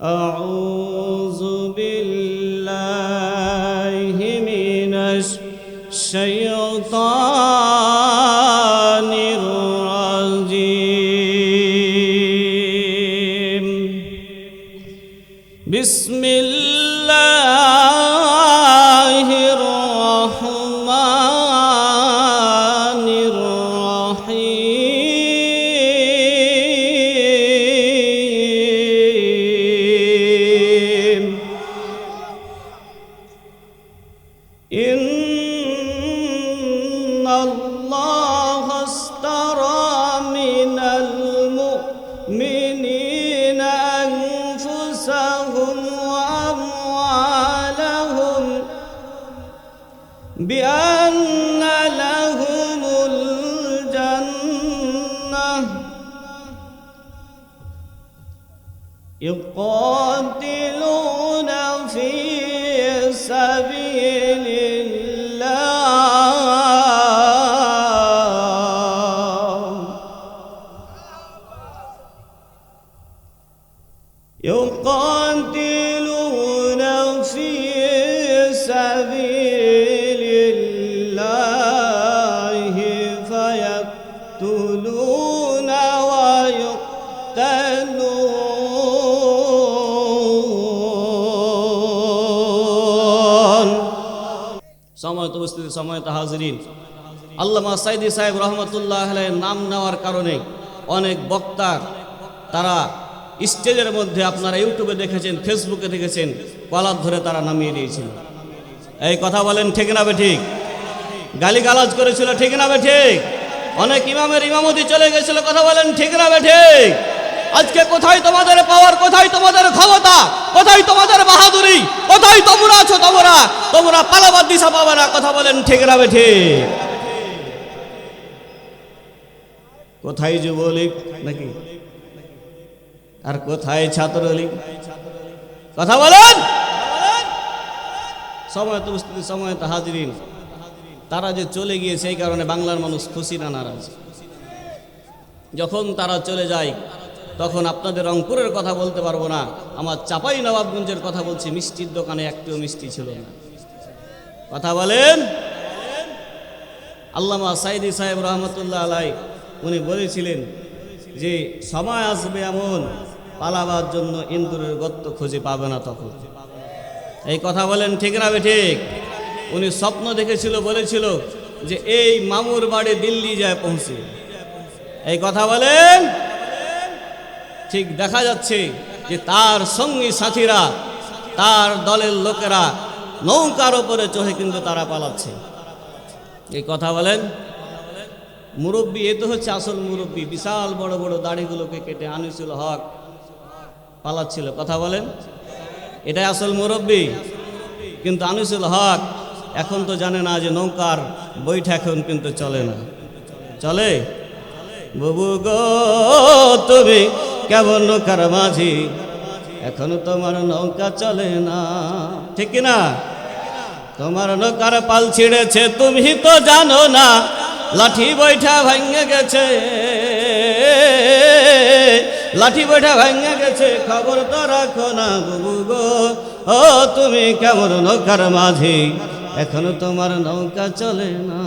أعوذ بالله من الشيطان الرجيم بسم الله الرحمن الرحيم إن الله اشترى من المؤمنين أنفسهم وأموالهم بأن لهم الجنة يقاتلون في سبيل يقاتلون في سبيل الله فيقتلون ويقتلون সম্মানিত উপস্থিতি, সম্মানিত হাজিরিন, আল্লামা সাইদি সাহেব রহমতুল্লাহ আলাইহির নাম নেওয়ার কারণে অনেক বক্তা তারা স্টেজের মধ্যে, আপনারা ইউটিউবে দেখেছেন, ফেসবুকে দেখেছেন, কলার ধরে তারা নামিয়ে দিয়েছিল। এই কথা বলেন ঠিক না বেঠিক? গালিগালাজ করেছিল ঠিক না বেঠিক? অনেক ইমামের ইমামতি চলে গেছিল, কথা বলেন ঠিক না বেঠিক? আজকে কোথায় তোমাদের পাওয়ার, কোথায় তোমাদের ক্ষমতা, কোথায় তোমাদের বাহাদুরি, কোথায় তোমরা আছো? তোমরা পালাবার দিশা পাবে না, কথা বলেন ঠিক না বেঠিক? কোথায় যুবলীগ নাকি, আর কোথায় ছাত্রলীগ? কথা বলেন। সময়ত উপস্থিতি, সময়ত হাজিরিন, তারা যে চলে গিয়ে সেই কারণে বাংলার মানুষ খুশি না নারাজ? যখন তারা চলে যায় তখন আপনাদের রংপুরের কথা বলতে পারবো না, আমার চাপাই নবাবগঞ্জের কথা বলছি, মিষ্টির দোকানে একটু মিষ্টি ছিল না। কথা বলেন। আল্লামা সাইদি সাহেব রহমতুল্লাহ আলাইহি উনি বলেছিলেন যে সময় আসবে এমন, পালাবার জন্য ইন্দুরের গর্ত খুঁজে পাবে না তখন। এই কথা বলেন ঠিক না বেঠিক? উনি স্বপ্ন দেখেছিল, বলেছিল যে এই মামুর বাড়ি দিল্লি যায় পৌঁছে। এই কথা বলেন। ঠিক দেখা যাচ্ছে যে তার সঙ্গী সাথীরা, তার দলের লোকেরা নৌকার ওপরে চড়ে কিন্তু তারা পালাচ্ছে। এই কথা বলেন। মুরব্বী, এ তো হচ্ছে আসল মুরব্বী, বিশাল বড় বড় দাড়িগুলোকে কেটে আনিসুল হক পালাচ্ছিল। কথা বলেন, এটাই আসল মুরব্বী। কিন্তু আনিসুল হক এখন তো জানে না যে নৌকার বৈঠা এখন কিন্তু চলে না। চলে? বুবু গো তুমি কেমন নৌকার মাঝি, এখন তোমার নৌকা চলে না, ঠিক কিনা? তোমার নৌকার পাল ছিঁড়েছে, তুমি তো জানো না, লাঠি বৈঠা ভেঙে গেছে, লাঠি বৈঠা ভেঙে গেছে, খবর তো রাখো না বুবু গো, ও তুমি কেমন নৌকার মাঝি, এখন তোমার নৌকা চলে না।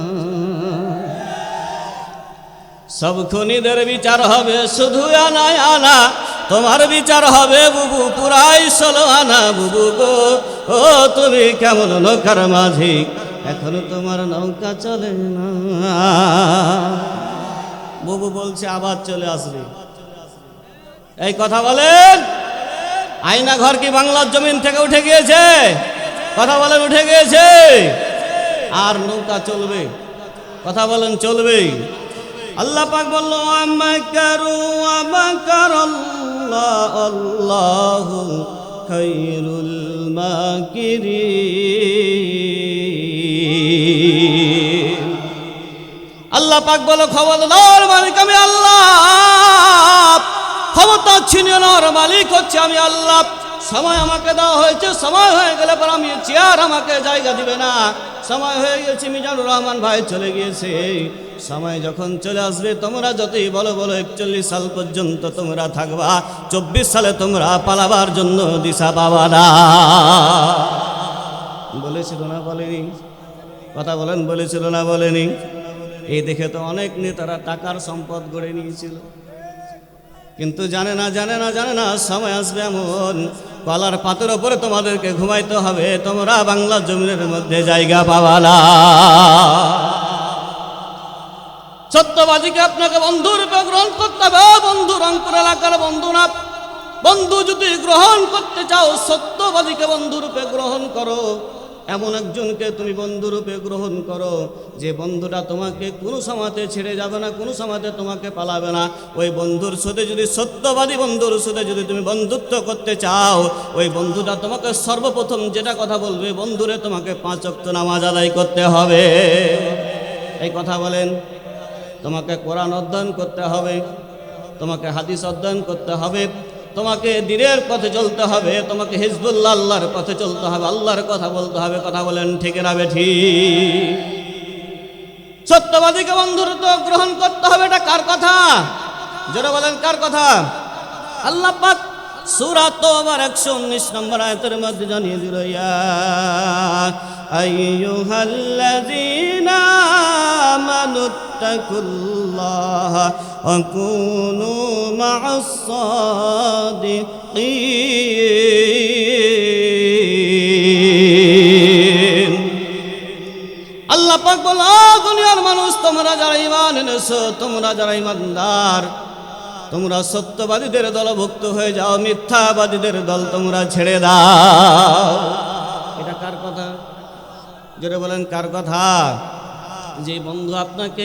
সব খুনিদের বিচার হবে শুধু আনায় আনা, তোমার বিচার হবে বুবু পুরাই 16 আনা। বুবু গো, ও তুমি কেমন নৌকার মাঝি, এখন তোমার নৌকা চলে না। বুবু বলছে আবার চলে আসবে। এই কথা বলেন। আয়না ঘর কি বাংলার জমিন থেকে উঠে গিয়েছে? কথা বলেন, উঠে গিয়েছে। আর নৌকা চলবে, কথা বলেন চলবে। আল্লাহ পাক বলল আমাকারু আমাকারাল্লাহ আল্লাহু খায়রুল মাকিরিন। আল্লাহ পাক বলে খবরদার মালিক আমি আল্লাহ, ক্ষমতা ছিনিয়ে নেওয়ার মালিক হচ্ছে আমি আল্লাহ, সময় আমাকে দেওয়া হয়েছে, সময় হয়ে গেলে পর আমি চেয়ার আমাকে জায়গা দিবে না। সময় হয়ে গেছে, মিজানুর রহমান ভাই চলে গিয়েছে। সময় যখন চলে আসবে তোমরা যতই বলো 41 সাল পর্যন্ত তোমরা থাকবা, 24 সালে তোমরা পালাবার জন্য দিশা পাবা না। বলেছিল না বলেনি? কথা বলেন, বলেছিল না বলেনি? এই দেখে তো অনেক নেতারা টাকার সম্পদ গড়ে নিয়েছিল, কিন্তু জানে না সময় আসবে এমন কলার পাতের ওপরে তোমাদেরকে ঘুমাইতে হবে, তোমরা বাংলা জমিনের মধ্যে জায়গা পাবা না। সত্যবাদীকে আপনাকে বন্ধুরূপে গ্রহণ করতে হবে। বন্ধু রংপুর এলাকার বন্ধু না, বন্ধু যদি গ্রহণ করতে চাও সত্যবাদীকে বন্ধুরূপে গ্রহণ করো। এমন একজনকে তুমি বন্ধুরূপে গ্রহণ করো যে বন্ধুটা তোমাকে কোনো সময়তে ছেড়ে যাবে না, কোনো সময়তে তোমাকে পালাবে না। ওই বন্ধুর সাথে যদি, সত্যবাদী বন্ধুর সাথে যদি তুমি বন্ধুত্ব করতে চাও, ওই বন্ধুটা তোমাকে সর্বপ্রথম যেটা কথা বলবে, বন্ধুরে তোমাকে 5 ওয়াক্ত নামাজ আদায় করতে হবে। এই কথা বলেন। তোমাকে কোরআন অধ্যয়ন করতে হবে, তোমাকে হাদিস অধ্যয়ন করতে হবে, তোমাকে দ্বীনের পথে চলতে হবে, তোমাকে হিজবুল্লাহ আল্লাহর পথে চলতে হবে, আল্লাহর কথা বলতে হবে। কথা বলেন ঠিক না বেঠিক? সত্যবাদীকে বন্ধুত্ব গ্রহণ করতে হবে, এটা কার কথা? যারা বলেন কার কথা? আল্লাহ পাক সূরা তাওবার 119 নম্বর আয়াতের মধ্যে জানিয়ে দিল, ইয়া আইয়ুহাল্লাযীনা আমানুত্তাকুল্লাহা ওয়া কুনু মা'আস সাদিকিন। আল্লাহ পাক বলে, দুনিয়ার মানুষ, তোমরা যারা ঈমান এনেছো, তোমরা যারা ঈমানদার, তোমরা সত্যবাদীদের দলভুক্ত হয়ে যাও, মিথ্যাবাদীদের দল তোমরা ছেড়ে দাও। এটা কার কথা? জোরে বলেন কার কথা? যে বন্ধু আপনাকে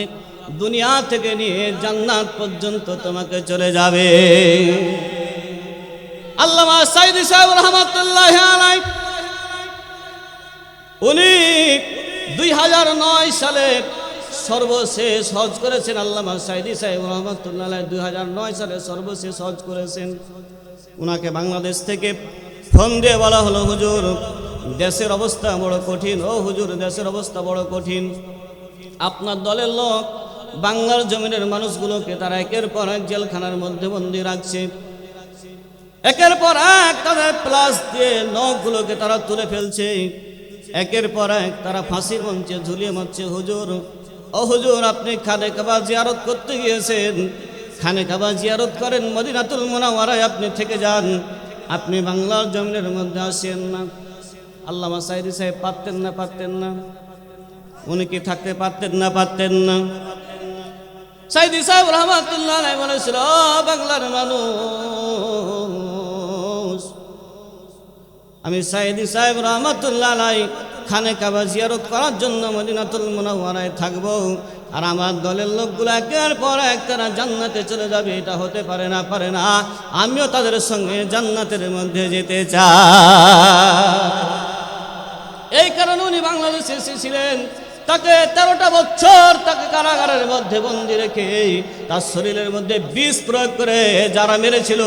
দুনিয়া থেকে নিয়ে জান্নাত পর্যন্ত তোমাকে চলে যাবে। আল্লামা সাঈদী সাহেব রহমাতুল্লাহি আলাইহি উনি 2009 সালে সর্বশেষ হজ করেছেন। আল্লামা সাঈদী সাহেব রহমাতুল্লাহ আলাইহি 2009 সালে সর্বশেষ হজ করেছেন। ওনাকে বাংলাদেশ থেকে ফোন দিয়ে বলা হলো, হুজুর দেশের অবস্থা বড় কঠিন, ও হুজুর দেশের অবস্থা বড় কঠিন, আপনার দলের লোক বাংলার জমিনের মানুষগুলোকে তারা একের পর এক জেলখানার মধ্যে বন্দী রাখছে, একের পর এক তাদের প্লাস দিয়ে নখগুলোকে তারা তুলে ফেলছে, একের পর এক তারা ফাঁসির মঞ্চে ঝুলিয়ে মারছে। হুজুর, ও হুজুর আপনি খানে কাবা জিয়ারত করতে গিয়েছেন, খানে কাবা জিয়ারত করেন, মদিনাতুল মুনাওয়ারায় আপনি থেকে যান, আপনি বাংলার জমিনের মধ্যে আসেন না। আল্লামা সাঈদী সাহেব পারতেন না? উনি কি থাকতে পারতেন না? সাঈদী সাহেব রহমাতুল্লাহ আলাইহি বলেছিল, বাংলার মানুষ, আমি সাঈদী সাহেব রহমাতুল্লাহ আলাইহি খানে কাবা জিয়ারত করার জন্য মদিনাতুল মুনাওয়ারায় থাকবো, আর আমার দলের লোকগুলো একের পর এক তারা জান্নাতে চলে যাবে, এটা হতে পারে না। আমিও তাদের সঙ্গে জান্নাতের মধ্যে যেতে চাই। এই কারণে উনি বাংলাদেশে এসেছিলেন। তাকে 13টা বছর তাকে কারাগারের মধ্যে বন্দী রেখে তার শরীরের মধ্যে বিষ প্রয়োগ করে যারা মেরেছিল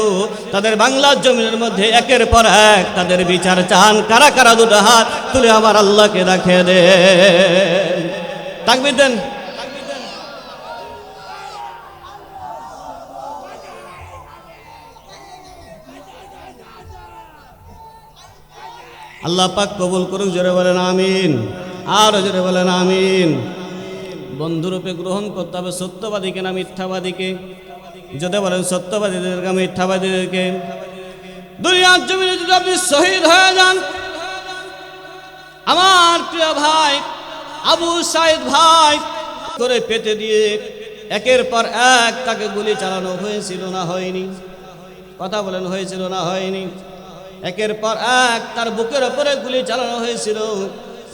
তাদের বাংলার জমিনের মধ্যে একের পর এক তাদের বিচার চান। কারা কারা দুটো হাত তুলে আমার আল্লাহকে দেখিয়ে দেন, তাকবীর দেন। আল্লাহ পাক কবুল করুক, জোরে বলেন আমিন, আর জোরে বলেন আমিন। বন্ধুরূপে গ্রহণ করতে হবে সত্যবাদীকে না মিথ্যাবাদীকে? যদি বলেন সত্যবাদীদেরকে, মিথ্যাবাদীদেরকে। দুনিয়ার জমিনে যদি আপনি শহীদ হয়ে যান, আমার প্রিয় ভাই আবু সাঈদ ভাই করে পেটে দিয়ে একের পর এক তাকে গুলি চালানো হয়েছিল না হয়নি? কথা বলেন হয়েছিল না হয়নি? একের পর এক তার বুকের ওপরে গুলি চালানো হয়েছিল।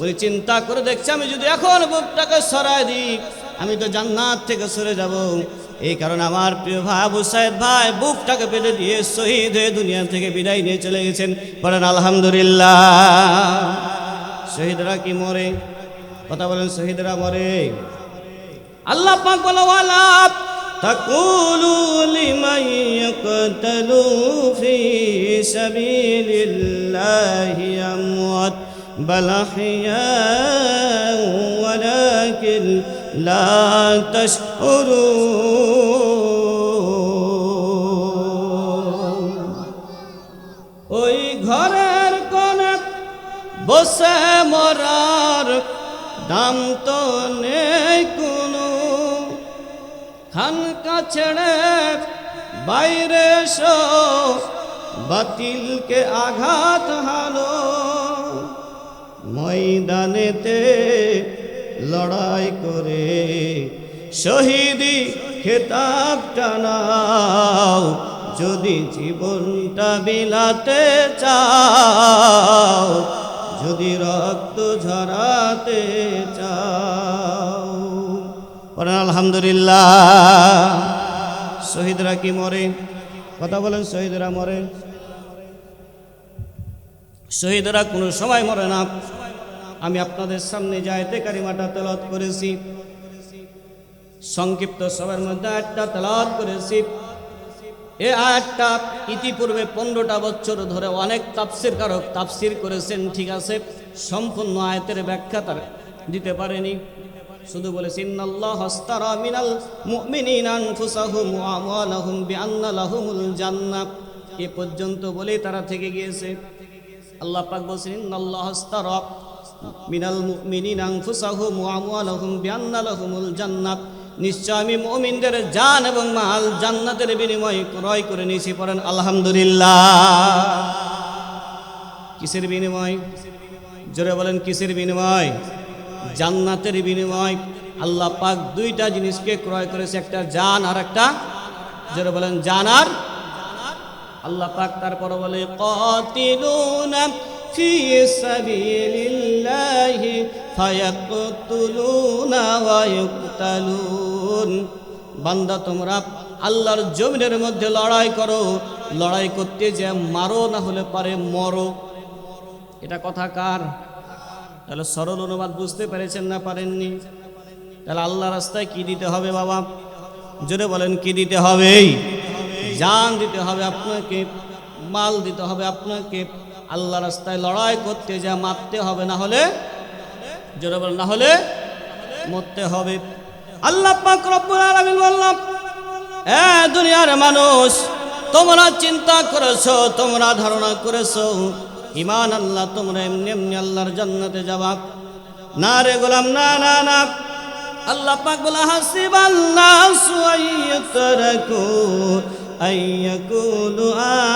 উনি চিন্তা করে দেখছে, আমি যদি এখন বুকটাকে সরাই দিই আমি তো জান্নাত থেকে সরে যাব। এই কারণে আমার প্রিয় ভাই আবু সাঈদ ভাই বুকটাকে পেতে দিয়ে শহীদ হয়ে দুনিয়া থেকে বিদায় নিয়ে চলে গেছেন। বলেন আলহামদুলিল্লাহ। শহীদরা কি মরে? কথা বলেন শহীদরা মরে? আল্লাহ পাক বলে, ওয়ালা تقولوا لمن يقتل في سبيل الله أموات بل أحياء ولكن لا تشعرون ওই ঘরের কোণে বসে মরার দাম তো নেই কোনো, খানকা ছেড়ে বাইরে এসো বাতিলকে আঘাত হানো, ময়দানেতে লড়াই করে শহীদি খেতাব টানাও, যদি জীবনটা বিলাতে চাও, যদি রক্ত ঝরাতে চাও। বলেন আলহামদুলিল্লাহ। শহীদরা কি মরে? কথা বলেন, শহীদরা মরে? শহীদরা কোনো সময় মরে না। আমি আপনাদের সামনে যে আয়াতে কারিমাটা তেলাওয়াত করেছি, সংক্ষিপ্ত সময়ের মধ্যে একটা তেলাওয়াত করেছি। এই আয়াতটা ইতিপূর্বে 15টা বছর ধরে অনেক তাফসীরকারক তাফসীর করেছেন, ঠিক আছে, সম্পূর্ণ আয়াতের ব্যাখ্যা তারা দিতে পারেনি। শুধু বলেছে ইন্নাল্লাহা আশতারা মিনাল মুমিনিনা আনফুসাহুম ওয়া আমওয়ালাহুম বিআন্না লাহুমুল জান্নাহ, এ পর্যন্ত বলেই তারা থেকে গিয়েছে। আল্লাহ পাক বলেছেন ইন্নাল্লাহা আশতারা মিনাল মুমিনিনা আনফুসাহুম ওয়া আমওয়ালাহুম বিআন্না লাহুমুল জান্নাহ, নিশ্চয় আমি মুমিনদের জান এবং মাল জান্নাতের বিনিময়ে ক্রয় করে নিয়েছি। পড়েন আলহামদুলিল্লাহ। কিসের বিনিময়? জোরে বলেন, কিসের বিনিময়? জান্নাতের বিনিময়। আল্লাহ পাক দুইটা জিনিসকে ক্রয় করেছে, একটা জান আর একটা, জোরে বলেন, জান আর। আল্লাহ পাক তারপর বলে কাতিলুনা ফি সাবিলিল্লাহি ফায়াকতুলুনা ওয়া ইউকতালুন, বান্দা তোমরা আল্লাহর জমিনের মধ্যে লড়াই করো, লড়াই করতে যে মারো, না হলে পারে মরো। এটা কথা কার? তাহলে সরল অনুবাদ বুঝতে পেরেছেন না পারেননি? তাহলে আল্লাহ রাস্তায় কি দিতে হবে বাবা? জোরে বলেন, কি দিতে হবে? জান দিতে হবে আপনাকে, মাল দিতে হবে আপনাকে। আল্লাহ রাস্তায় লড়াই করতে যা মারতে হবে, না হলে, জোরে বলেন, না হলে মরতে হবে। আল্লাহ পাক রব্বুল আলামিন বললেন, এ দুনিয়ার মানুষ, তোমরা চিন্তা করেছো, তোমরা ধারণা করেছো ঈমান আল্লাহ তোমরা এমনি এমনি আল্লাহর জান্নাতে যাবা? না রে গোলাম, না না না। আল্লাহ পাক বলে হাসিবান নাসু আইয়াতরাকু আইয়াকুলু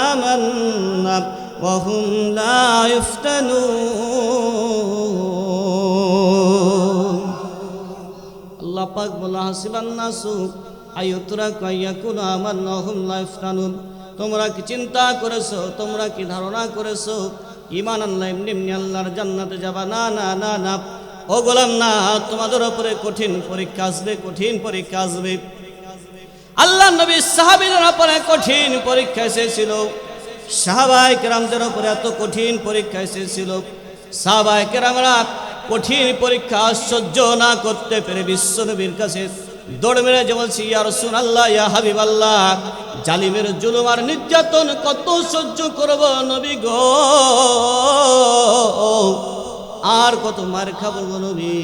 আমান্না ওয়া হুম লা ইফতানুন। আল্লাহ পাক বলে হাসিবান নাসু আইয়াতরাকু আইয়াকুলু আমান্না ওয়া হুম লা ইফতানুন, তোমরা কি চিন্তা করেছো, তোমরা কি ধারণা করেছো ঈমান আনলে এমনি এমনি আল্লাহর জান্নাতে যাবা? না না না না, ও গোলাম না, তোমাদের উপরে কঠিন পরীক্ষা আসবে, কঠিন পরীক্ষা আসবে। আল্লাহ নবী সাহাবীদের উপরে কঠিন পরীক্ষা এসেছিল, সাহাবায়ে কেরামদের উপরে এত কঠিন পরীক্ষা এসেছিল, সাহাবায়ে কেরামরা কঠিন পরীক্ষা সহ্য না করতে পেরে বিশ্ব নবীর কাছে দৌড় মেরে যে বলছি, ইয়া রাসূলুল্লাহ, ইয়া হাবিবাল্লাহ, জালিমের জুলুম আর নির্যাতন কত সহ্য করব নবী গো, আর কত মার খাবো গো নবী?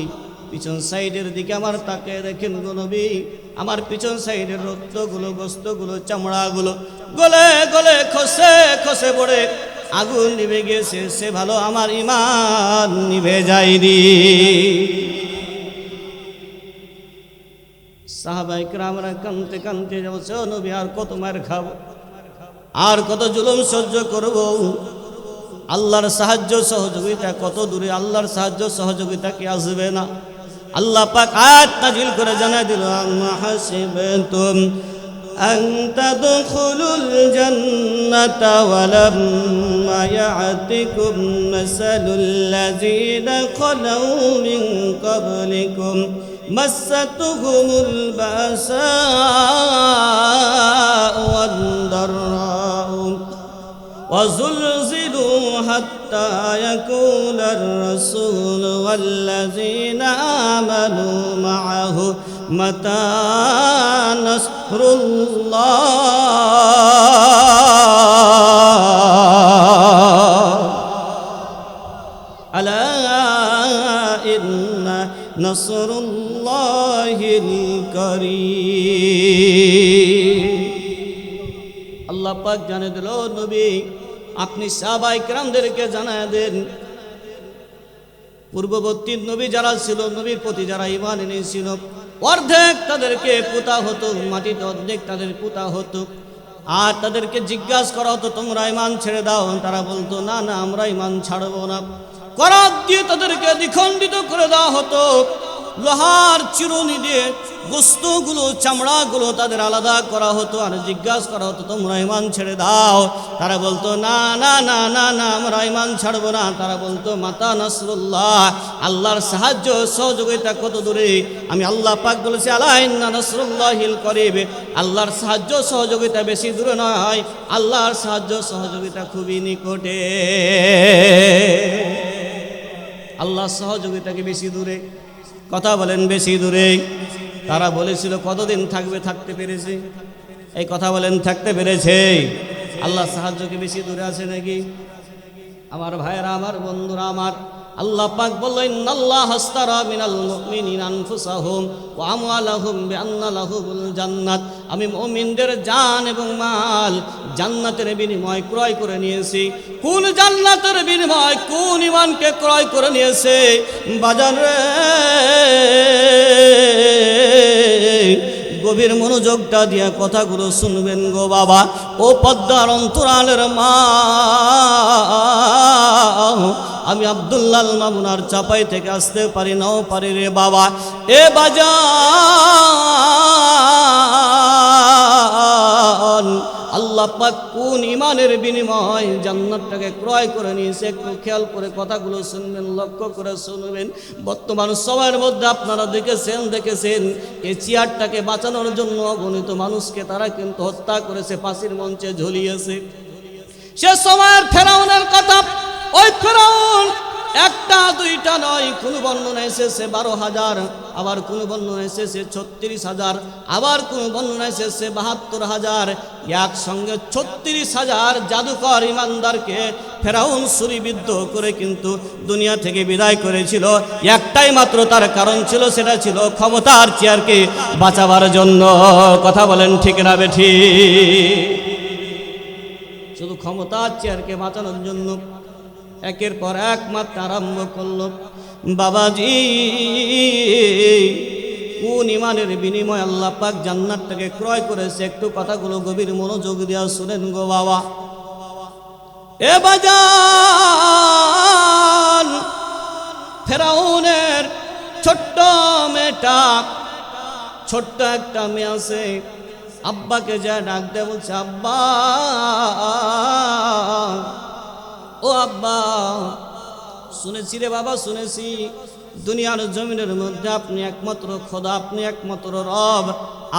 পিছন সাইডের দিকে আমার তাকিয়ে দেখেন গো নবী, আমার পিছন সাইডের রক্তগুলো, গোস্তগুলো, চামড়াগুলো গলে গলে খসে খসে পড়ে আগুন নিভে গেছে, সে ভালো আমার ঈমান নিভে যায়নি। সাহাবায়ে কেরামরা কাঁদতে কাঁদতে বলছে, ও নবী, আর কত মার খাবো, আর কত জুলুম সহ্য করব? আল্লাহর সাহায্য সহযোগিতা কত দূরে, আল্লাহর সাহায্য সহযোগিতা কি আসবে না? আল্লাহ পাক আয়াত নাযিল করে জানায় দিল, আম্মা হাসিবতুম আন তাদখুলুল জান্নাতা ওয়া লাম্মা ইয়াতিকুম মাসালুল লাযীনা খালাউ মিন ক্বাবলিকুম মাসাতুহুমুল বাসাউ ওয়াদ দাররাউ وزلزلوا حتى يقول الرسول والذين آمنوا معه متى نصر আলা ইন্না নাসরুল্লাহিল কারীম। আল্লাহ পাক জানিয়ে দিল, নবী আপনি সাহাবায়ে কেরামদেরকে জানায় দেন, পূর্ববর্তী নবী যারা ছিল, নবীর প্রতি যারা ঈমান এনেছিল, অর্ধেক তাদেরকে পোতা হতো মাটিতে, অর্ধেক তাদের পোতা হতো। আর তাদেরকে জিজ্ঞাসা করা হতো তোমরা ঈমান ছেড়ে দাও, তারা বলতো না না আমরা ঈমান ছাড়বো না। করাত দিয়ে তাদেরকে দ্বিখণ্ডিত করে দেওয়া হতো, লোহার চিরুনি দিয়ে গোস্তগুলো চামড়াগুলো তাদের আলাদা করা হতো, আর জিজ্ঞাসা করা হতো তোমরা ঈমান ছেড়ে দাও, তারা বলতো না না না না না আমরা ঈমান ছাড়বো না। তারা বলতো মাতা নাসরুল্লাহ, আল্লাহর সাহায্য সহযোগিতা কত দূরে। আমি আল্লাহ পাক বলেছি আলা ইন্না নাসরুল্লাহিল করিব, আল্লাহর সাহায্য সহযোগিতা বেশি দূরে নয়, আল্লাহর সাহায্য সহযোগিতা খুবই নিকটে। আল্লাহর সহযোগিতা কি বেশি দূরে? কথা বলেন বেশি দূরে। তারা বলেছিল কতদিন থাকবে, থাকতে পেরেছে? এই কথা বলেন থাকতে পেরেছে? আল্লাহর সাহায্য কি বেশি দূরে আছে নাকি? আমার ভাইয়েরা, আমার বন্ধুরা, আমার আল্লাহ পাক বললেন ইন্নাল্লাহা আশতারা মিনাল মুমিনিনা আনফুসাহুম ওয়া আমওয়ালাহুম বিআন্না লাহুমুল জান্নাত, আমি মুমিনদের জান এবং মাল জান্নাতের বিনিময়ে ক্রয় করে নিয়েছি। কোন জান্নাতের বিনিময়, কোন ঈমানকে ক্রয় করে নিয়েছে? বাজার রে, গভীর মনোযোগটা দিয়ে কথাগুলো শুনবেন গো বাবা। ও পদ্মার অন্তরালের মা, আমি আব্দুল্লাহ মামুনার চাপাই থেকে আসতে পারি নাও পারি রে বাবা। এ বাজান, আল্লাহ পাক কোন ঈমানের বিনিময় জান্নাতটাকে ক্রয় করে নিয়েছে, একটু খেয়াল করে কথাগুলো শুনবেন, লক্ষ্য করে শুনবেন। বর্তমান সময়ের মধ্যে আপনারা দেখেছেন এই চেয়ারটাকে বাঁচানোর জন্য অগণিত মানুষকে তারা কিন্তু হত্যা করেছে, ফাঁসির মঞ্চে ঝুলিয়েছে। সে সময়ের ফেরাউনের কথা, ওই ফেরাউন একটা দুইটা নয়, কোন বর্ণনা এসেছে 12,000, আবার কোন বর্ণনা এসেছে 36,000, আবার কোন বর্ণনা এসেছে 72,000। একসঙ্গে 36,000 জাদুকর ইমানদারকে ফেরাউন ছুরিবিদ্ধ করে কিন্তু দুনিয়া থেকে বিদায় করেছিল। একটাই মাত্র তার কারণ ছিল, সেটা ছিল ক্ষমতার চেয়ারকে বাঁচাবার জন্য। কথা বলেন ঠিক না বেঠি? শুধু ক্ষমতার চেয়ারকে বাঁচানোর জন্য একের পর এক মাত্রা আরম্ভ করল। বাবাজি, কোন ঈমানের বিনিময়ে আল্লাহ পাক জান্নাতটাকে ক্রয় করেছে? একটু কথাগুলো গভীর মনোযোগ দিয়া শুনেন গো বাবা। এ বাজান, ফেরাউনের ছোট্ট মেয়েটা, ছোট্ট একটা মেয়ে আছে, আব্বাকে যা ডাক দেয়, বলছে আব্বা, ও আব্বা, শুনেছি রে বাবা, শুনেছি দুনিয়ার জমিনের মধ্যে আপনি একমাত্র খোদা, আপনি একমাত্র রব,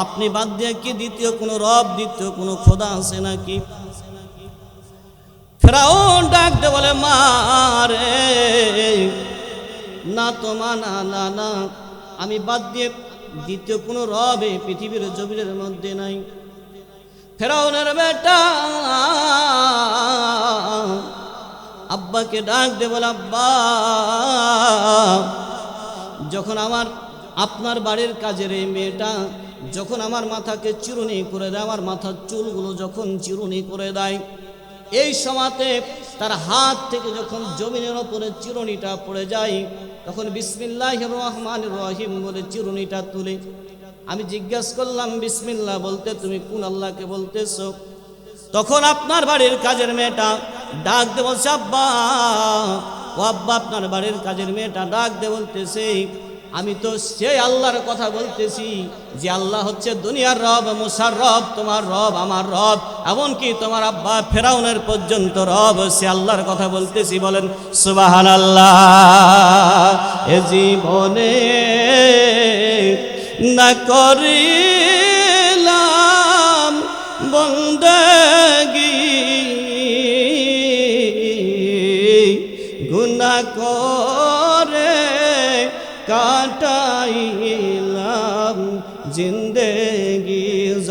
আপনি বাদ দিয়ে কি দ্বিতীয় কোনো রব, দ্বিতীয় কোনো খোদা আছে নাকি? ফেরাউন ডাক দে বলে মা রে, না তো মা, না না না, আমি বাদ দিয়ে দ্বিতীয় কোনো রব এই পৃথিবীর জমিনের মধ্যে নাই। ফেরাউনের বেটা আব্বাকে ডাক দে বলে আব্বা, যখন আপনার বাড়ির কাজের এই মেয়েটা যখন আমার মাথাকে চিরুনি করে দেয়, আমার মাথার চুলগুলো যখন চিরুনি করে দেয়, এই সময়তে তার হাত থেকে যখন জমিনের ওপরে চিরুনিটা পড়ে যায়, তখন বিসমিল্লাহির রহমানির রহিম বলে চিরুনিটা তুলে আমি জিজ্ঞাসা করলাম বিসমিল্লাহ বলতে তুমি কোন আল্লাহকে বলতেছো? তখন আপনার বাড়ির কাজের মেয়েটা ডাক দে বলছে আব্বা, ও আব্বা, আপনার বাড়ির কাজের মেয়েটা ডাক দে বলতেছে আমি তো সেই আল্লাহর কথা বলতেছি যে আল্লাহ হচ্ছে দুনিয়ার রব, মুসার রব, তোমার রব, আমার রব, এমনকি তোমার আব্বা ফেরাউনের পর্যন্ত রব, সে আল্লাহর কথা বলতেছি। বলেন সুবহানাল্লাহ। এ জীবনে না করিলাম বন্দেগী, গুনাহ করে কাটাইলাম জিন্দেগি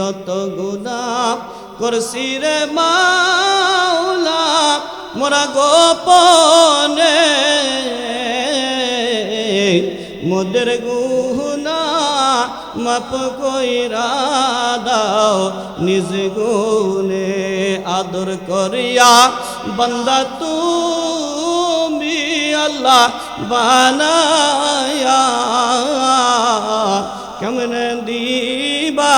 কত গুনাহ করছি রে মাওলা মোরা গোপনে মোদের গুনাহ মাপ কইরা দাও নিজ গুণে আদর করিয়া বান্দা তুমি আল্লাহ বানায়া কেমনে দিবা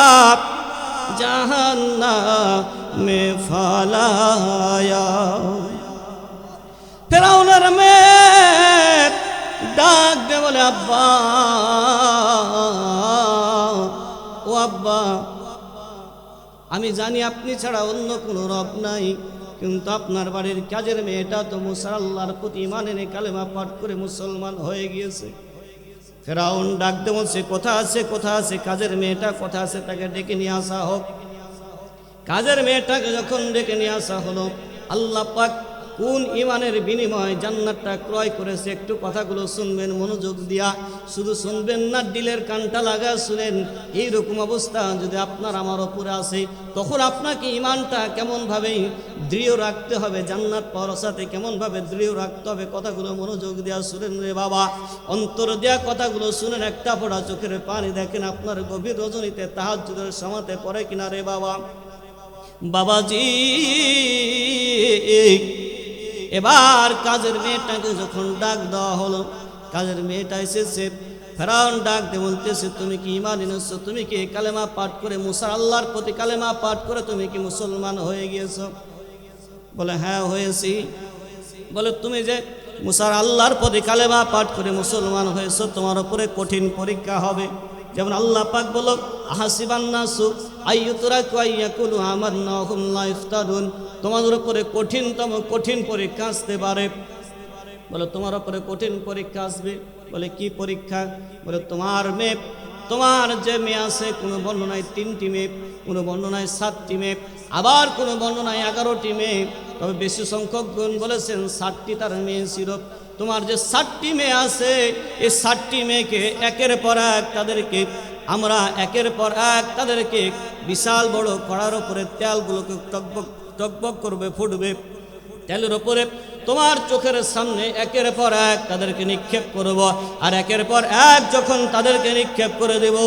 জাহান্নামে ফালায়া ফেরাউনের মেয়ে ডাক দে বলে আব্বা ও আব্বা আমি জানি আপনি ছাড়া অন্য কোনো রব নাই কিন্তু আপনার বাড়ির কাজের মেয়েটা তো মুসা আল্লাহর প্রতি ঈমান এনে কালেমা পাঠ করে মুসলমান হয়ে গিয়েছে ফেরাউন ডাক দে বলছে কোথা আছে কাজের মেয়েটা কোথা আছে তাকে ডেকে নিয়ে আসা হোক কাজের মেয়েটাকে যখন ডেকে নিয়ে আসা হলো আল্লাহ পাক কোন ঈমানের বিনিময়ে জান্নাতটা ক্রয় করেছে একটু কথাগুলো শুনবেন মনোযোগ দিয়া শুধু শুনবেন না দিলের কানটা লাগা শুনেন এইরকম অবস্থা যদি আপনার আমার উপরে আসে তখন আপনাকে ঈমানটা কেমনভাবে দৃঢ় রাখতে হবে জান্নাত পাওয়ার সাথে কেমনভাবে দৃঢ় রাখতে হবে কথাগুলো মনোযোগ দিয়া শুনেন রে বাবা অন্তর দেয়া কথাগুলো শুনেন একটা ফোঁটা চোখের পানি দেখেন আপনার গভীর রজনীতে তাহাজ্জুদের সময়তে পড়ে কিনা রে বাবা বাবাজি এবার কাজের মেয়েটাকে যখন ডাক দেওয়া হলো কাজের মেয়েটা এসেছে ফেরাউন ডাক দিয়ে বলতেছে তুমি কি ঈমান এনেছো তুমি কি কালেমা পাঠ করে মুসা আল্লাহর প্রতি কালেমা পাঠ করে তুমি কি মুসলমান হয়ে গিয়েছো বলে হ্যাঁ হয়েছি বলে তুমি যে মুসা আল্লাহর প্রতি কালেমা পাঠ করে মুসলমান হয়েছো তোমার উপরে কঠিন পরীক্ষা হবে যেমন আল্লাহ পাক বলো আহাসিবান নাসু আইয়ুতরাকু আইয়াকুলু আমান্না হুম লা ইফতারুন তোমাদের উপরে কঠিন পরীক্ষা আসতে পারে বলে তোমার উপরে কঠিন পরীক্ষা আসবে বলে কি পরীক্ষা বলে তোমার যে মেয়ে আছে কোনো বর্ণনায় 3টি মেয়ে কোনো বর্ণনায় 7টি মেয়ে আবার কোনো বর্ণনায় 11টি মেয়ে তবে বেশি সংখ্যক গুণ বলেছেন 60টি তার মেয়ে ছিল তোমার যে 60টি মেয়ে আছে এই 60টি মেয়েকে একের পর এক তাদেরকে বিশাল বড় কড়ার উপরে তেলগুলোকে টকবক করবে ফুটবে তেলের উপরে তোমার চোখের সামনে একের পর এক তাদেরকে নিক্ষেপ করব আর একের পর এক যখন তাদেরকে নিক্ষেপ করে দেব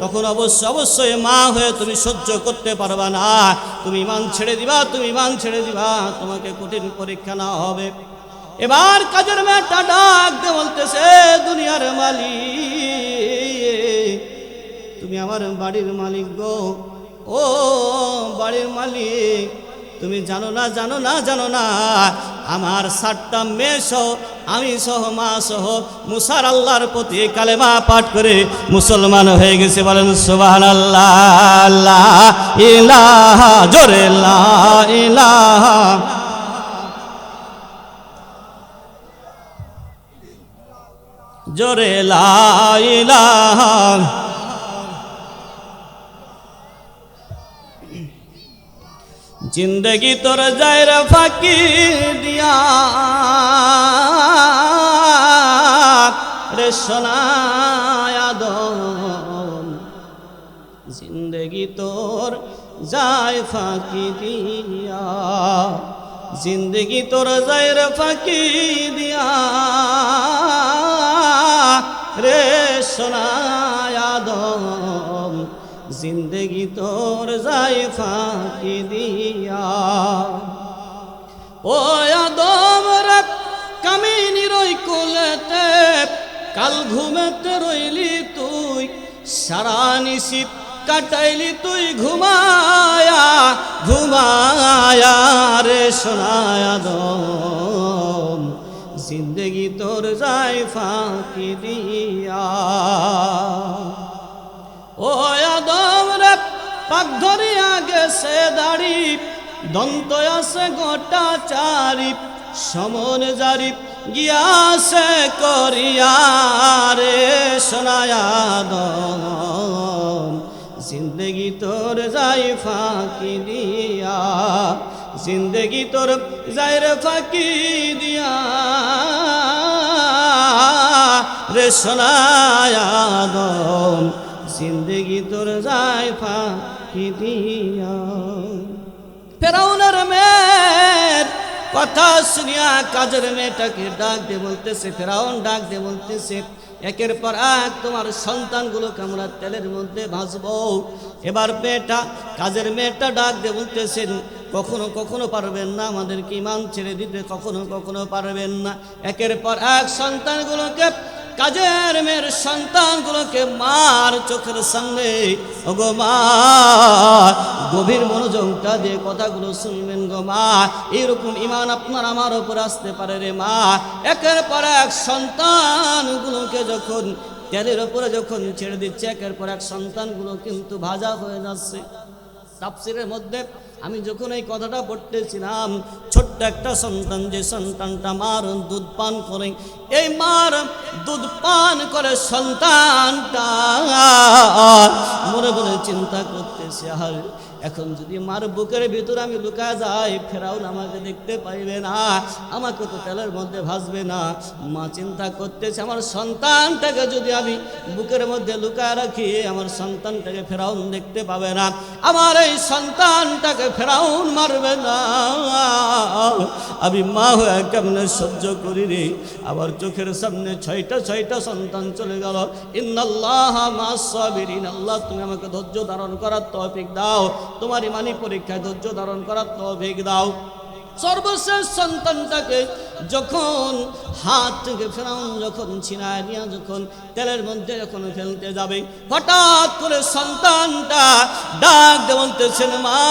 তখন অবশ্যই মা হয়ে তুমি সহ্য করতে পারবা না তুমি ঈমান ছেড়ে দিবা তোমাকে কঠিন পরীক্ষা না হবে এবার কাজের মেয়েটা ডাক দিয়ে বলতেছে দুনিয়ার মালিক তুমি আমার বাড়ির মালিক গো ও বাড়ির মালিক তুমি জানো না আমার 7টা মেয়ে সহ আমি সহ মা সহ মুসার আল্লাহর প্রতি কালেমা পাঠ করে মুসলমান হয়ে গেছে বলেন সুবহানাল্লাহ লা ইলাহা জোরে লা ইলাহা জোরে লা ইলাহা जिंदगी तोर जायर फाकी दिया रे सोनाया दो जिंदगी तोर जाय फाकी दिया जिंदगी तोर जायर फाकी दिया रे सोनाया दो जिंदगी तोर जाय फाकी दिया ओ आदम रे कामिनी रई कोलेते काल घुमेते रইলি তুই সারা নিশি কাটাইলি তুই ঘুমায়া রে সোনায় আদম जिंदगी तोर जाय फाकी दिया ও আদম রে পাক ধরিয়া গেছে দাড়ি দন্ত আছে গোটা চারি সমন জারি গিয়াছে করিয়া রে সোনায় আদম जिंदगी तोर जाय फाकी दिया जिंदगी तोर जाय रे फाकी दिया रे सोनाय आदम जिंदगी तोर जाय फाकी কি দিয়া। ফেরাউনের মেয়ের কথা শুনিয়া কাজের মেয়েটাকে ডাক দিয়ে বলতেছে, ফেরাউন ডাক দিয়ে বলতেছে, একের পর এক তোমার সন্তানগুলোকে আমরা তেলের মধ্যে ভাজবো। এবার কাজের মেয়েটা ডাক দিয়ে বলতেছেন, কখনো কখনো পারবেন না আমাদেরকে ঈমান ছেড়ে দিতে, কখনো কখনো পারবেন না। একের পর এক সন্তানগুলোকে, কাজের মেয়ের সন্তানগুলোকে মার চোখের সামনে, ওগো মা গভীর মনোযোগটা দিয়ে কথাগুলো শুনবেন গো মা, এরকম ঈমান আপনার আমার উপর আসতে পারে রে মা। একের পর এক সন্তানগুলোকে যখন তেলের উপরে যখন ছেড়ে দিচ্ছে, একের পর এক সন্তানগুলো কিন্তু ভাজা হয়ে যাচ্ছে। তাফসীরের মধ্যে আমি যখন এই কথাটা পড়তেছিলাম, ছোট্ট একটা সন্তান, যে সন্তানটা মার দুধ পান করে, এই মার দুধ পান করে সন্তানটা মনে মনে চিন্তা করতেছে, আর এখন যদি মার বুকের ভিতরে আমি লুকায় যাই, ফেরাউন আমাকে দেখতে পাইবে না, আমাকে তো তেলের মধ্যে ভাজবে না। মা চিন্তা করতেছে, আমার সন্তানটাকে যদি আমি বুকের মধ্যে লুকায় রাখি, আমার সন্তানটাকে ফেরাউন দেখতে পাবে না, আমার এই সন্তানটাকে ফেরাউন মারবে না, আমি মা হয়ে কেমনে সহ্য করি রে। আবার চোখের সামনে ছয়টা সন্তান চলে গেল। ইন্নাল্লাহ মা'আস সাবিরিন, আল্লাহ তুমি আমাকে ধৈর্য ধারণ করার তৌফিক দাও, তোমার ঈমানি পরীক্ষায় ধৈর্য ধারণ করার তৌফিক দাও। সর্বশেষ সন্তানটাকে যখন হাত থেকে ফেরাউন যখন ছিনায় নিয়ে যখন তেলের মধ্যে যখন ফেলতে যাবে, হঠাৎ করে সন্তানটা ডাক দিয়ে বলতেছেন, মা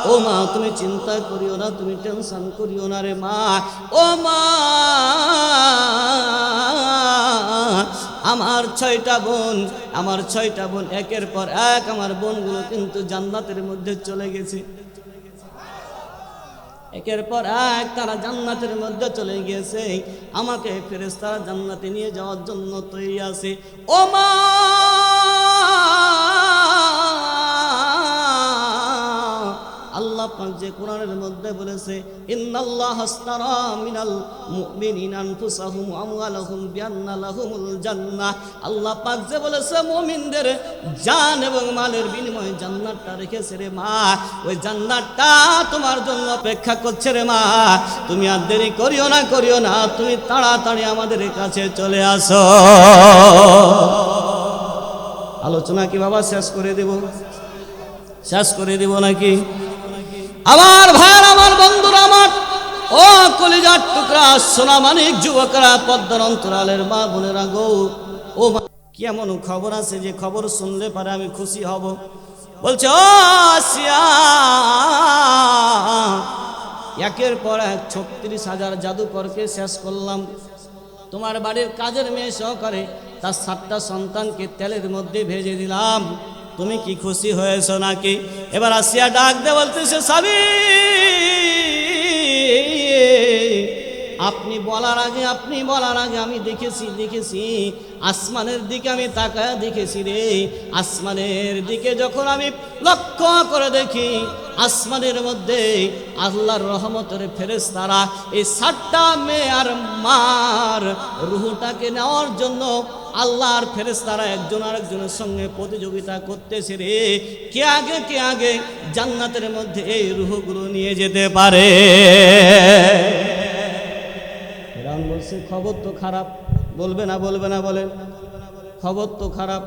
ও মা তুমি চিন্তা করিও না, তুমি টেনশন করিও না রে মা, ও মা আমার ছয়টা বোন একের পর এক আমার বোনগুলো কিন্তু জান্নাতের মধ্যে চলে গেছে। একের পর এক তারা জান্নাতের মধ্যে চলে গিয়েছে, আমাকে ফেরেশতারা জান্নাতে নিয়ে যাওয়ার জন্য তৈরি আছে। ও মা আল্লাহ পাক যে কোরআনের মধ্যে বলেছে, ইন্নাল্লাহা আশতারা মিনাল মুমিনিনা আনফুসাহুম ওয়া আমওয়ালাহুম বিআন্না লাহুমুল জান্নাহ, আল্লাহ পাক যে বলেছে মুমিনদের জান এবং মালের বিনিময়ে জান্নাতটা রেখেছে রে মা, ওই জান্নাতটা তোমার জন্য অপেক্ষা করছে রে মা, তুমি আর দেরি করিও না, তুমি তাড়াতাড়ি আমাদের কাছে চলে আসো। আলোচনা কি বাবা শেষ করে দেব নাকি? আমার ভাইয়ের, আমার বন্ধুরা, আমার ও কলিজার টুকরা সোনা মানিক যুবকরা, পদ্মার অন্তরালের মা বোনেরা গো, ও কি এমন খবর আছে যে খবর শুনলে পারে আমি খুশি হব? বলছে, ও আসিয়া, একের পর এক 36,000 জাদুকরকে শেষ করলাম, তোমার বাড়ির কাজের মেয়ে সহকারে তার 7টা সন্তানকে তেলের মধ্যে ভেজে দিলাম, তুমি কি খুশি হয়েছো নাকি? এবার আসিয়া ডাক দে বলতেছে, স্বামী আপনি বলার আগে আমি দেখেছি আসমানের দিকে আমি তাকায় দেখেছি রে, আসমানের দিকে যখন আমি লক্ষ্য করে দেখি, আসমানের মধ্যে আল্লাহর রহমতের ফেরেশতারা এই 7টা মেয়ে আর মার রূহটাকে নেওয়ার জন্য আল্লাহর ফেরেশতারা একজন আরেকজনের সঙ্গে প্রতিযোগিতা করতেছে রে, কে আগে জান্নাতের মধ্যে এই রূহগুলো নিয়ে যেতে পারে। ফেরাউন বলছে, খবর তো খারাপ, বলবে না বলেন, খবর তো খারাপ,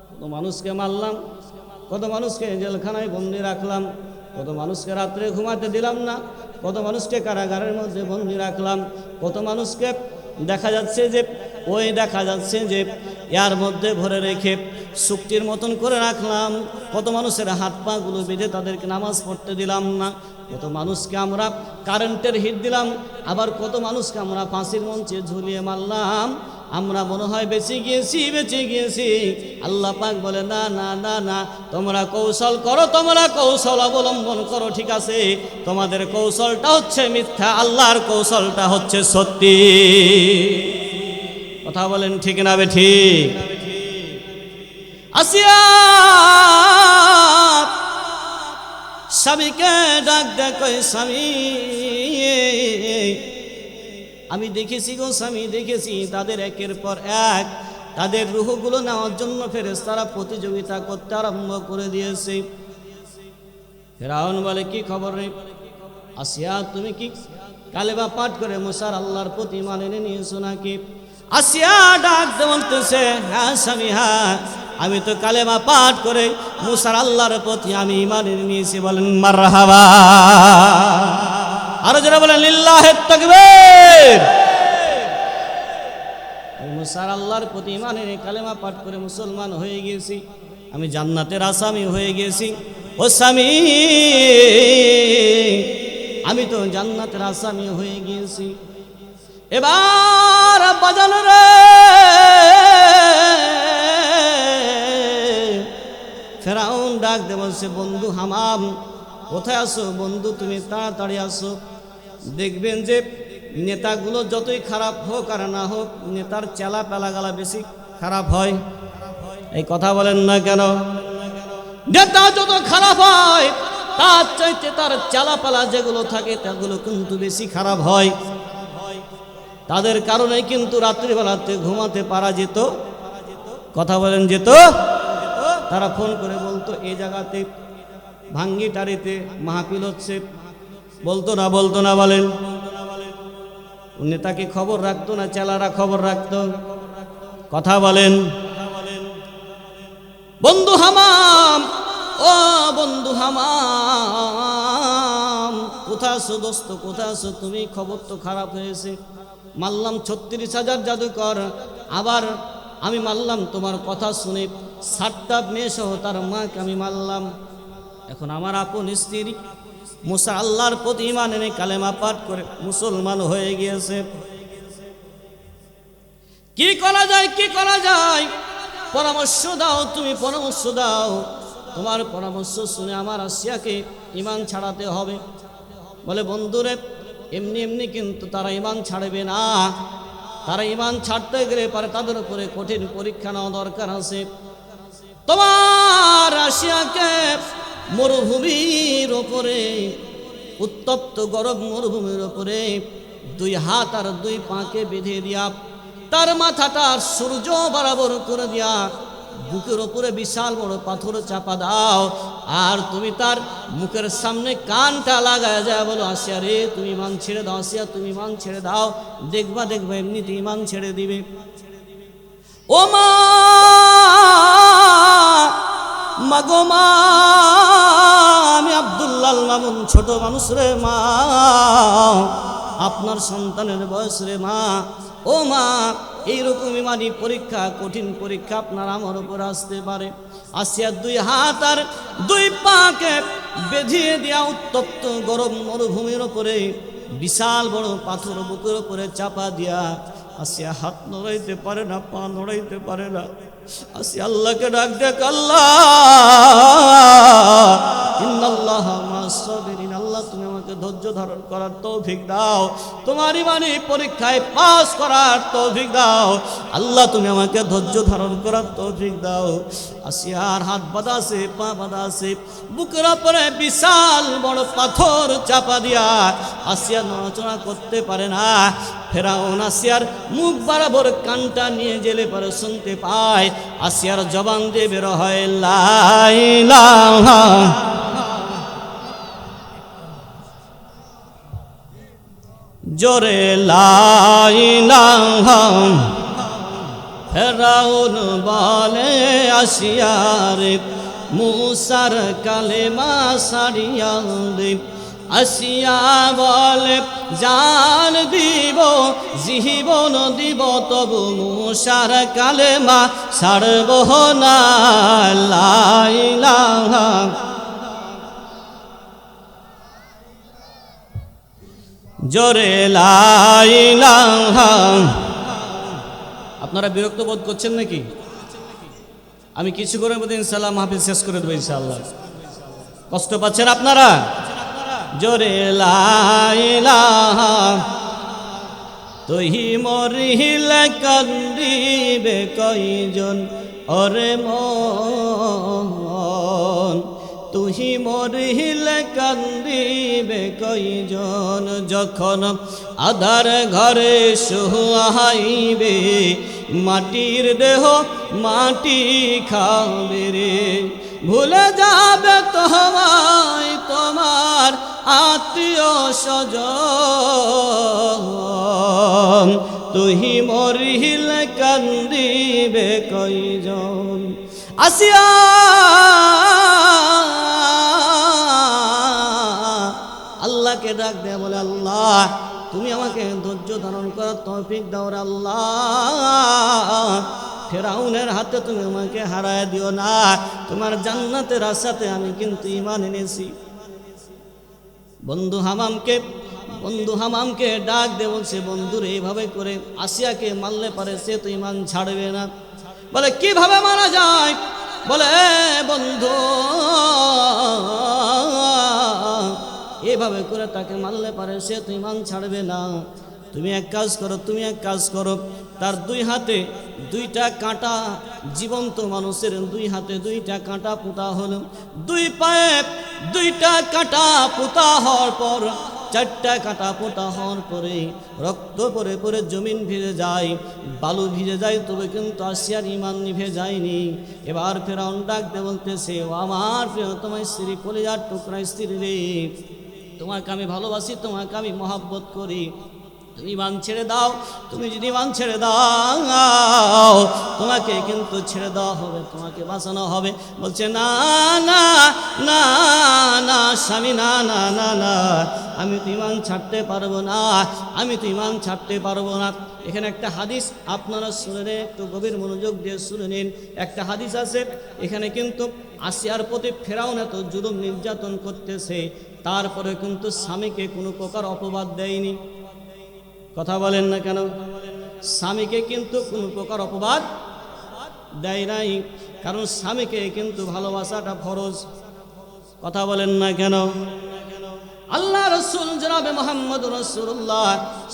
কত মানুষকে মারলাম, কত মানুষকে জেলখানায় বন্দি রাখলাম, কত মানুষকে রাত্রে ঘুমাতে দিলাম না, কত মানুষকে কারাগারের মধ্যে বন্দি রাখলাম, কত মানুষকে দেখা যাচ্ছে যে এর মধ্যে ভরে রেখে শুক্তির মতন করে রাখলাম, কত মানুষের হাত পা গুলো বেঁধে তাদেরকে নামাজ পড়তে দিলাম না, কত মানুষকে আমরা কারেন্টের হিট দিলাম, আবার কত মানুষকে আমরা ফাঁসির মঞ্চে ঝুলিয়ে মারলাম, আমরা মনে হয় বেঁচে গিয়েছি। আল্লাহ পাক বলে, না, তোমরা কৌশল করো, তোমরা কৌশল অবলম্বন করো, ঠিক আছে, তোমাদের কৌশলটা হচ্ছে মিথ্যা, আল্লাহর কৌশলটা হচ্ছে সত্যি। কথা বলেন ঠিক না বে ঠিক? আসিয়া স্বামীকে ডাক দেয়, কই স্বামী আমি দেখেছি গো স্বামী, দেখেছি তাদের একের পর এক তাদের রূহগুলো নেওয়ার জন্য ফেরেশতারা প্রতিযোগিতা করতে আরম্ভ করে দিয়েছে। ফিরআউন বলে, কি খবর রে আসিয়া, তুমি কি কালেমা পাঠ করে মুসার আল্লাহর প্রতি ঈমান এনে নিয়েছো নাকি? আসিয়া ডাক দিয়ে বলতেছে, হ্যাঁ স্বামী, হ্যাঁ, আমি তো কালেমা পাঠ করে মুসার আল্লাহর প্রতি আমি ঈমান এনে নিয়েছি। বলেন মারহাবা, আরো যারা বলেন লিল্লাহিত তাকবীর। মুসার আল্লাহর প্রতি ঈমান এনে কালেমা পাঠ করে মুসলমান হয়ে গেছি, আমি জান্নাতের আসামি হয়ে গেছি। ও স্বামী, আমি তো জান্নাতের আসামি হয়ে গিয়েছি। এবার বাজান রে, ফেরাউন ডাক দিয়ে বলছে, বন্ধু হামাম কোথায় আসো? বন্ধু তুমি তাড়াতাড়ি আসো। দেখবেন যে নেতাগুলো যতই খারাপ হোক আর না হোক, নেতার চেলা পেলা গালা বেশি খারাপ হয়। এই কথা বলেন না কেন? নেতা যত খারাপ হয় তার চাইতে তার চালাপালা যেগুলো থাকে তাগুলো কিন্তু বেশি খারাপ হয়। তাদের কারণে কিন্তু রাত্রিবেলাতে ঘুমাতে পারা যেত। কথা বলেন যেত? তারা ফোন করে বলতো এই জায়গাতে ভাঙ্গিটারিতে মাহফিল হচ্ছে, বলতো না? বলতো না? বলেন। নেতাকে খবর রাখতো না, চেলারা খবর রাখতো? কথা বলেন। বন্ধু হামাম, ও বন্ধু হামাম, কোথায় আছো দোস্ত, কোথায় আছো তুমি? খবর তো খারাপ হয়েছে। মারলাম 36,000 জাদুকর, আবার আমি মারলাম তোমার কথা শুনে 7টা মেয়ে সহ তার মাকে আমি মারলাম। এখন আমার আপন স্ত্রী মুসা আল্লাহর প্রতি ঈমান এনে কালেমা পাঠ করে মুসলমান হয়ে গিয়েছে। কি করা যায়, কি করা যায়? পরামর্শ দাও, তুমি পরামর্শ দাও। তোমার পরামর্শ শুনে আমার আসিয়াকে ঈমান ছাড়াতে হবে। বলে, বন্ধুরে, এমনি এমনি কিন্তু তারা ঈমান ছাড়বে না। তারা ঈমান ছাড়তে গেলে পারে তাদের উপরে কঠিন পরীক্ষা নেওয়া দরকার আছে। তোমার আসিয়াকে মরুভূমির ওপরে, উত্তপ্ত গরম মরুভূমির ওপরে 2 হাত আর 2 পাকে বেঁধে দিয়া, তার মাথাটা সূর্য বরাবর করে দিয়া, বুকের ওপরে বিশাল বড় পাথর চাপা দাও। আর তুমি তার মুখের সামনে কানটা লাগায় যায়, বলো, আসিয়া রে তুমি ঈমান ছেড়ে দাও, আসিয়া তুমি ঈমান ছেড়ে দাও। দেখবা দেখবা এমনিতে ঈমান ছেড়ে দিবে। ও মা, মাগো মা, আমি আব্দুল্লাহ মামুন, ছোট মানুষ রে মা, আপনার সন্তানের বয়স রে মা। ও মা, এইরকম ইমানি পরীক্ষা, কঠিন পরীক্ষা আপনার আমার উপর আসতে পারে। আসিয়া 2 হাত আর 2 পাকে বেঁধিয়ে দিয়া উত্তপ্ত গরম মরুভূমির ওপরে বিশাল বড় পাথর বুকের উপরে চাপা দিয়া, আসিয়া হাত নড়াইতে পারে না, পা নড়াইতে পারে না। আসিয়া আল্লাহকে ডাক দেখ, আল্লাহ ইন্নাল্লাহ মা'আস সাবিরিন, আল্লাহ তুমি আমাকে ধৈর্য ধারণ করার তৌফিক দাও, তোমার ঈমানি পরীক্ষায় পাস করার তৌফিক দাও। আল্লাহ তুমি আমাকে ধৈর্য ধারণ করার তৌফিক দাও। আসিয়ার হাত বাঁধা আছে, পা বাঁধা আছে, বুকের উপরে বিশাল বড় পাথর চাপা দিয়া আসিয়া নড়াচড়া করতে পারে না। ফেরাউন আসিয়ার মুখ বরাবর কানটা নিয়ে জেলে পরে শুনতে পায়। আসিয়ার জবান দিয়ে বের হয় লা ইলাহা, জোরে লা ইলাহা। ফেরাউন বলে, আসিয়ার মুসার কালেমা সারিয়া দে। আসিয়া বলে, জান দিব জীবন দিব তবু মুসার কালেমা ছাড়ব না। লা ইলাহা, জোরে লা ইলাহা। আপনারা বিরক্ত বোধ করছেন নাকি? আমি কিছু করে মধ্যে ইনশাআল্লাহ মাহফিল শেষ করে দেবো ইনশাআল্লাহ। কষ্ট পাচ্ছেন আপনারা? জোরে লা ইলাহা। তুই মরিলে কান্দিবে কয়জন ওরে মন, তুই তুহি মরিলে কান্দিবে কয়জন, যখন আধার ঘরে শুহাইবে মাটির দেহ মাটি খাবে রে। ভুলে যাবে তোমায় তোমার আত্মীয় স্বজন, তুহি মরিলে কান্দিবে কয়জন। আসিয়া আল্লাহকে ডাক দেয়া বলে, আল্লাহ তুমি আমাকে ধৈর্য ধারণ করার তৌফিক দাও রে আল্লাহ, ফেরাউনের হাতে তুমি আমাকে হারায় দিও না, তোমার জান্নাতের আশাতে আমি কিন্তু ঈমান এনেছি। বন্ধু হামামকে ডাক দে বলছে, বন্ধুরে এইভাবে করে আসিয়াকে মারলে পারে সে তো ঈমান ছাড়বে না। বলে কিভাবে মারা যায়? বলে বন্ধু এভাবে করে তাকে মারলে পারে সে তো ঈমান ছাড়বে না। তুমি এক কাজ করো, তার দুই হাতে দুইটা কাঁটা, জীবন্ত মানুষের দুই হাতে দুইটা কাঁটা পোঁতা হলো, দুই পায়ে দুইটা কাঁটা পোঁতা হওয়ার পর, চারটা কাঁটা পোঁতা হওয়ার পরে রক্ত পরে পরে জমিন ভিজে যায়, বালু ভিজে যায়, তবে কিন্তু আসিয়ার ঈমান নিভে যায়নি। এবার ফেরাউন ডাকতে বলতেছে, ও আমার প্রিয়তমা স্ত্রী, কলিজার টুকরা স্ত্রী রে, তোমাকে আমি ভালোবাসি, তোমাকে আমি মহব্বত করি, তুমি ঈমান ছেড়ে দাও। তুমি যদি ঈমান ছেড়ে দাও তোমাকে কিন্তু ছেড়ে দেওয়া হবে, তোমাকে বাঁচানো হবে। বলছে না না না না স্বামী, না না না না, আমি তো ঈমান ছাড়তে পারবো না, আমি তো ঈমান ছাড়তে পারবো না। এখানে একটা হাদিস আপনারা শুনে নিন, একটু গভীর মনোযোগ দিয়ে শুনে নিন। একটা হাদিস আছে, এখানে কিন্তু আসিয়ার প্রতি ফেরাউন এত জুলুম নির্যাতন করতেছে, তারপরে কিন্তু স্বামীকে কোনো প্রকার অপবাদ দেয়নি। কথা বলেন না কেন? স্বামীকে কিন্তু কোনো প্রকার অপবাদ দেয় নাই, কারণ স্বামীকে কিন্তু ভালোবাসাটা ফরজ। কথা বলেন না কেন? আল্লাহ রসুল জনাবে মুহাম্মদ রাসূলুল্লাহ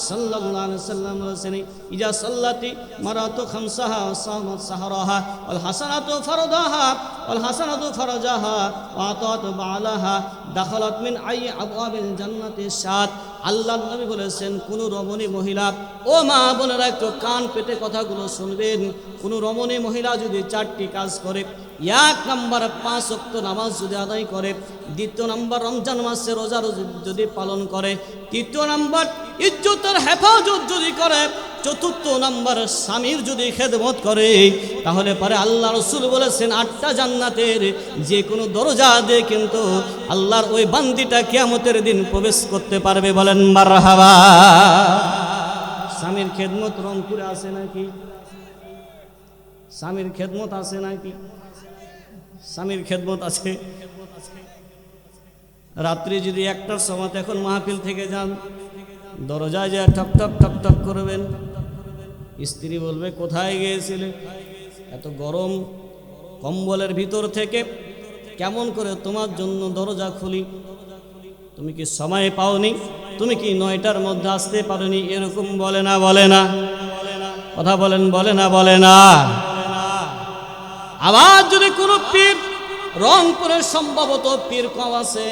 সাল্লাল্লাহু আলাইহি ওয়াসাল্লাম বলেছেন, ইজা সাল্লাতি মারাতু খামসাহা সামাত সাহরাহা ওয়াল হাসানাতু ফারদাহা ওয়াল হাসানাতু ফারজাহা ওয়া আতাত বালাহা দাখালাত মিন আই আবওয়াবিল জান্নাতি সাত। আল্লাহর নবী বলেছেন, কোন রমণী মহিলা, ও মা বোনেরা একটু কান পেতে কথাগুলো শুনবেন, কোন রমণী মহিলা যদি চারটি কাজ করে, এক নম্বর 5 ওয়াক্ত নামাজ যদি আদায় করে, দ্বিতীয় নম্বর রমজান মাসে রোজা যদি পালন করে, তৃতীয় নম্বর ইজ্জতের হেফাজত যদি করে, চতুর্থ নম্বর স্বামীর যদি খেদমত করে, তাহলে পরে আল্লাহ রসুল বলেছেন 8টা জান্নাতের যে কোনো দরজা দিয়ে কিন্তু আল্লাহর ওই বান্দিটা কিয়ামতের দিন প্রবেশ করতে পারবে। বলেন মারহাবা। স্বামীর খেদমত রংপুরে আছে নাকি? স্বামীর খেদমত আছে নাকি? স্বামীর খেদমত আছে। রাত্রি যদি 1টার সময় এখন মাহফিল থেকে যান, দরজায় যায় ঠক ঠক ঠক ঠক করবেন, স্ত্রী বলবে কোথায় গিয়েছিলে? এত গরম, কম্বলের ভিতর থেকে কেমন করে তোমার জন্য দরজা খুলি, তুমি কি সময় পাওনি? তুমি কি 9টার মধ্যে আসতে পারোনি? এরকম বলে না? বলে না? কথা বলেন, বলে না? বলে না? আবার যদি কোনো পীর, রংপুরের সম্ভবত পীর কম আছে,